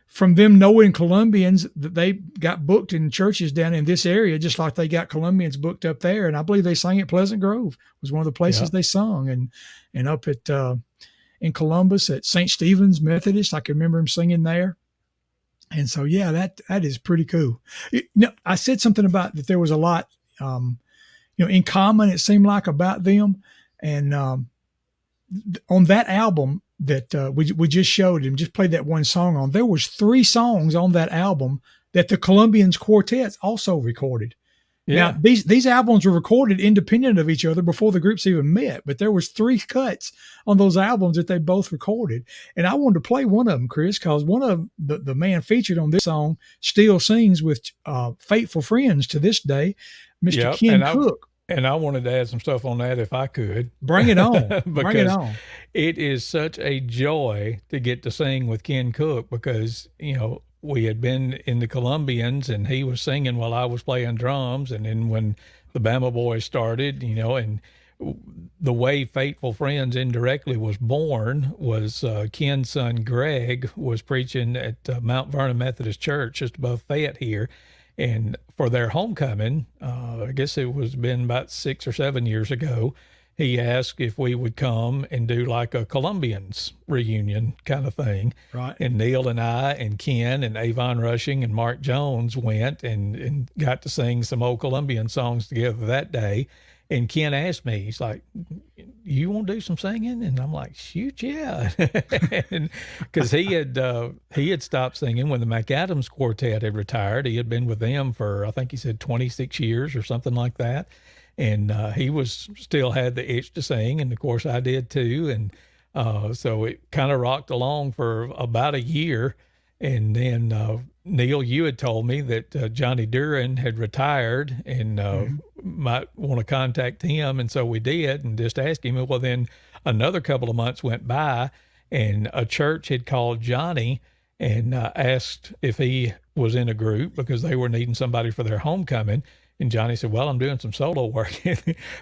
from them knowing Colombians, that they got booked in churches down in this area, just like they got Colombians booked up there. And I believe they sang at Pleasant Grove was one of the places they sung. And up at in Columbus at St. Stephen's Methodist, I can remember him singing there. And so, yeah, that is pretty cool. I said something about that there was a lot, in common, it seemed like, about them. And on that album that we just showed him, just played that one song on, there was 3 songs on that album that the Colombians quartets also recorded. Yeah. Now, these albums were recorded independent of each other before the groups even met, but there was 3 cuts on those albums that they both recorded. And I wanted to play one of them, Chris, because one of the man featured on this song still sings with faithful friends to this day, Mr. Ken Cook. And I wanted to add some stuff on that if I could. Bring it on. Bring it on. It is such a joy to get to sing with Ken Cook because, we had been in the Colombians and he was singing while I was playing drums. And then when the Bama Boys started, and the way Faithful Friends indirectly was born was Ken's son Greg was preaching at Mount Vernon Methodist Church just above Fayette here. And for their homecoming, I guess it was been about 6 or 7 years ago, he asked if we would come and do like a Columbians reunion kind of thing. Right. And Neil and I and Ken and Avon Rushing and Mark Jones went and got to sing some old Columbian songs together that day. And Ken asked me, he's like, you want to do some singing? And I'm like, shoot, yeah. Because he had stopped singing when the McAdams Quartet had retired. He had been with them for, I think he said 26 years or something like that. And he was still had the itch to sing. And of course I did too. And so it kind of rocked along for about a year. And then Neil, you had told me that Johnny Duran had retired and might want to contact him. And so we did and just asked him. Well, then another couple of months went by and a church had called Johnny and asked if he was in a group because they were needing somebody for their homecoming. And Johnny said, well, I'm doing some solo work.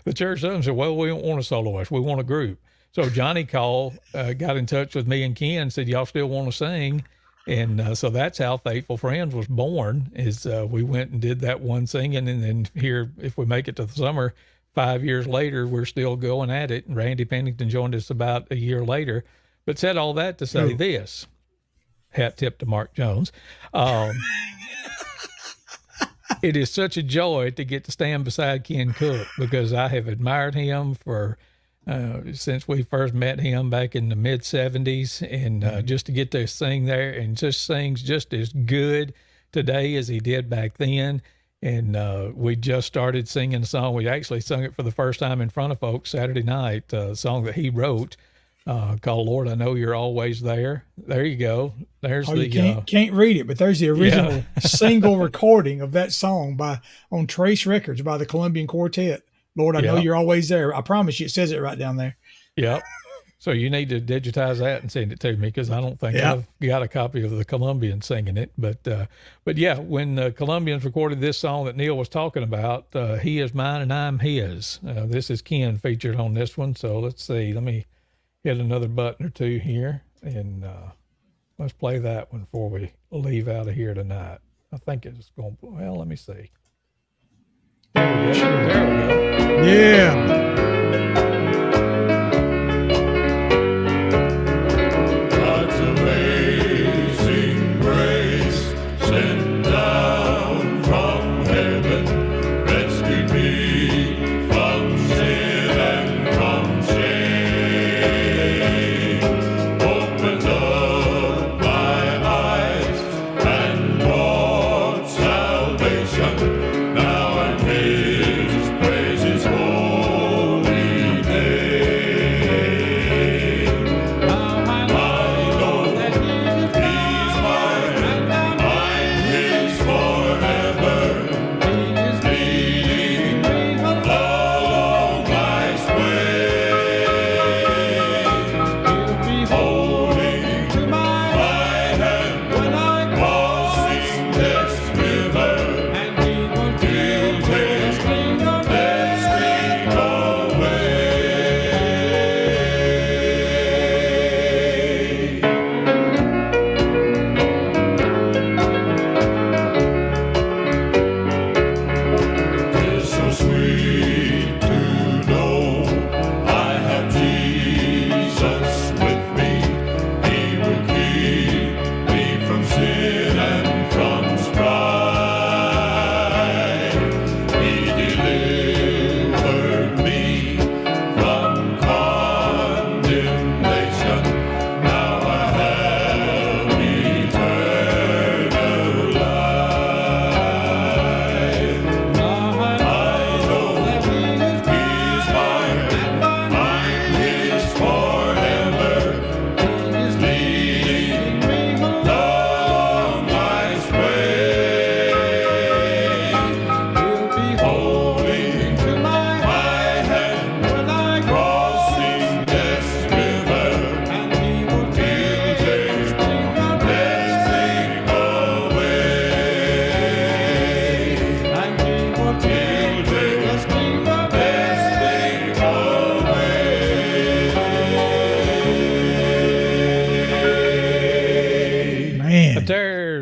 The church said, well, we don't want a soloist. We want a group. So Johnny called, got in touch with me and Ken, said, y'all still want to sing? And so that's how Faithful Friends was born, is we went and did that one singing. And then here, if we make it to the summer, 5 years later, we're still going at it. And Randy Pennington joined us about a year later. But said all that to say this, hat tip to Mark Jones. It is such a joy to get to stand beside Ken Cook because I have admired him for since we first met him back in the mid 70s, and just to get to sing there and just sings just as good today as he did back then. And we just started singing a song. We actually sung it for the first time in front of folks Saturday night, a song that he wrote called Lord, I Know You're Always There. There you go. There's you can't read it, but there's the original single recording of that song on Trace Records by the Columbian Quartet. Lord, I know you're always there. I promise you, it says it right down there. Yep. So you need to digitize that and send it to me because I don't think I've got a copy of the Columbians singing it. But yeah, when the Columbians recorded this song that Neil was talking about, He Is Mine and I'm His. This is Ken featured on this one. So let's see. Let me hit another button or two here, and let's play that one before we leave out of here tonight. I think it's going to, well, let me see. There we go. There we go. Yeah. God's amazing grace sent down from heaven, rescued me from sin and from shame, opened up my eyes and brought salvation. Now I'm His, praise His holy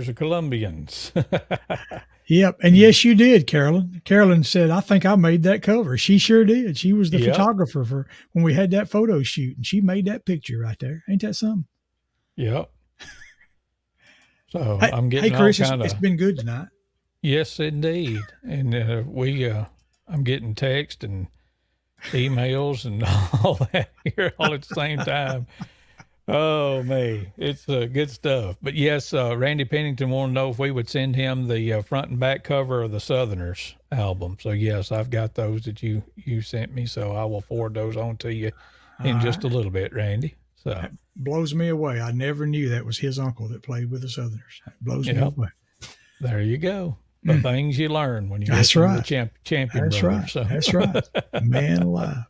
There's the Colombians. Yep. And yes, you did, Carolyn. Carolyn said, I think I made that cover. She sure did. She was the Yep. photographer for when we had that photo shoot, and she made that picture right there. Ain't that something? Yep. So Hey, I'm getting Chris, all kind it's of. been good tonight. Yes, indeed. And I'm getting text and emails and all that here all at the same time. Oh, me. It's good stuff. But yes, Randy Pennington wanted to know if we would send him the front and back cover of the Southerners album. So, yes, I've got those that you sent me. So I will forward those on to you in just a little bit, Randy. So That blows me away. I never knew that was his uncle that played with the Southerners. That blows me Yep. away. there you go. The things you learn when you That's listen to right. the Champion That's Brothers. right. So. That's right. Man alive.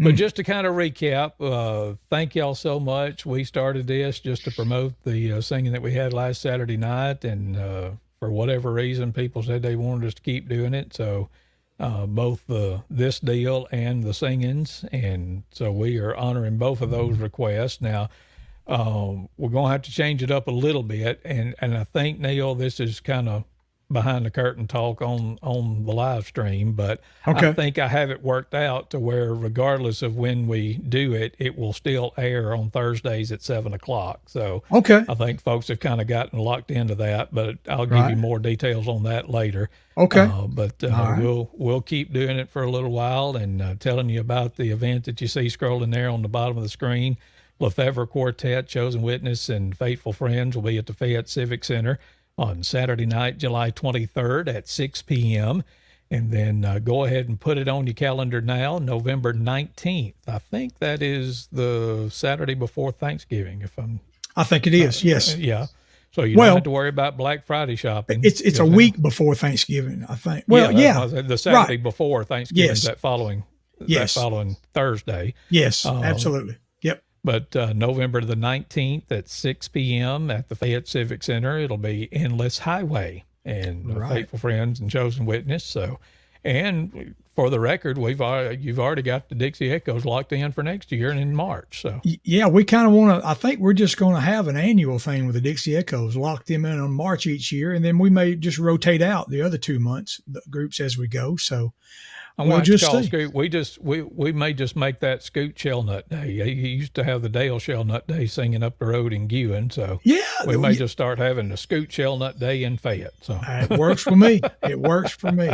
But just to kind of recap, thank y'all so much. We started this just to promote the singing that we had last Saturday night, and for whatever reason, people said they wanted us to keep doing it. So both this deal and the singings, and so we are honoring both of those requests. Now, we're going to have to change it up a little bit, and I think, Neil, this is kind of behind the curtain talk on the live stream, but Okay. I think I have it worked out to where regardless of when we do it, it will still air on Thursdays at 7:00. So Okay. I think folks have kind of gotten locked into that, but I'll give Right. you more details on that later. Okay. But right. we'll keep doing it for a little while and telling you about the event that you see scrolling there on the bottom of the screen. Lefevre Quartet, Chosen Witness, and Faithful Friends will be at the Fayette Civic Center on Saturday night, July 23rd at 6 p.m. And then go ahead and put it on your calendar now, November 19th. I think that is the Saturday before Thanksgiving, if I'm I think it is. Yes. yeah. So you Well, don't have to worry about Black Friday shopping. It's a week before Thanksgiving, I think. Well, that's yeah. what I said, the Saturday Right. before Thanksgiving, Yes. that following Thursday. Yes, absolutely. Yep. But November the 19th at 6 p.m. at the Fayette Civic Center, it'll be Endless Highway and Right. Faithful Friends and Chosen Witness. So, and for the record, you've already got the Dixie Echoes locked in for next year and in March. So Yeah, we kind of want to, I think we're just going to have an annual thing with the Dixie Echoes, lock them in on March each year, and then we may just rotate out the other 2 months, the groups as we go. So I'm we'll going to just call see. Scoot. We may just make that Scoot Shellnut Day. He used to have the Dale Shellnut Day singing up the road in Gewin. So Yeah, we may just start having the Scoot Shellnut Day in Fayette. So it works for me. It works for me.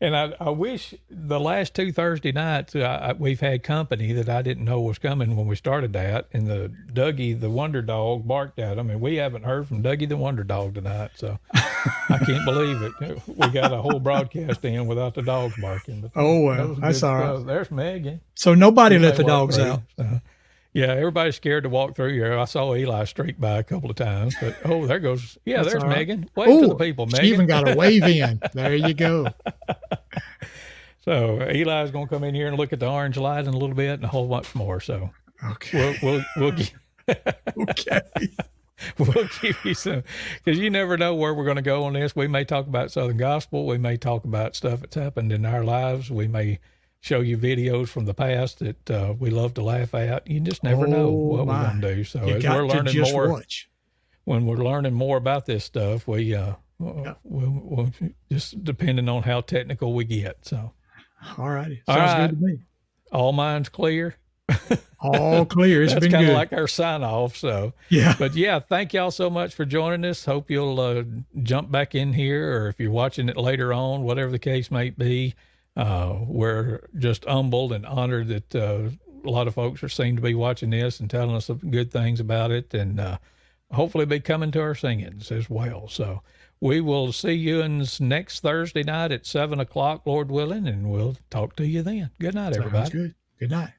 And I wish the last 2 Thursday nights we've had company that I didn't know was coming when we started that, and the Dougie the Wonder Dog barked at them, and we haven't heard from Dougie the Wonder Dog tonight, so I can't believe it. We got a whole broadcast in without the dogs barking. But Oh, well, that was that's good all right. stuff. There's Megan. So nobody She let may the walk dogs through. out. Yeah, everybody's scared to walk through here. I saw Eli streak by a couple of times, but there goes. Yeah, That's there's all right. Megan. Wave to the Oh, people, she Megan. even got a wave in. There you go. So Eli's going to come in here and look at the orange light in a little bit and a whole bunch more. So Okay. we'll Okay. we'll give you some, because you never know where we're going to go on this. We may talk about Southern Gospel. We may talk about stuff that's happened in our lives. We may show you videos from the past that we love to laugh at. You just never know Oh, what my. we're going to do. So You as got we're to learning just more, watch. when we're learning more about this stuff, we'll just depending on how technical we get. So All righty. All Sounds right. good to me. all minds clear. All clear. It's That's been kind good. of like our sign off. So, Yeah. but yeah, thank y'all so much for joining us. Hope you'll jump back in here, or if you're watching it later on, whatever the case may be. We're just humbled and honored that a lot of folks seem to be watching this and telling us some good things about it, and hopefully be coming to our singings as well. So we will see you next Thursday night at 7:00, Lord willing, and we'll talk to you then. Good night, everybody. Sounds good. Good night.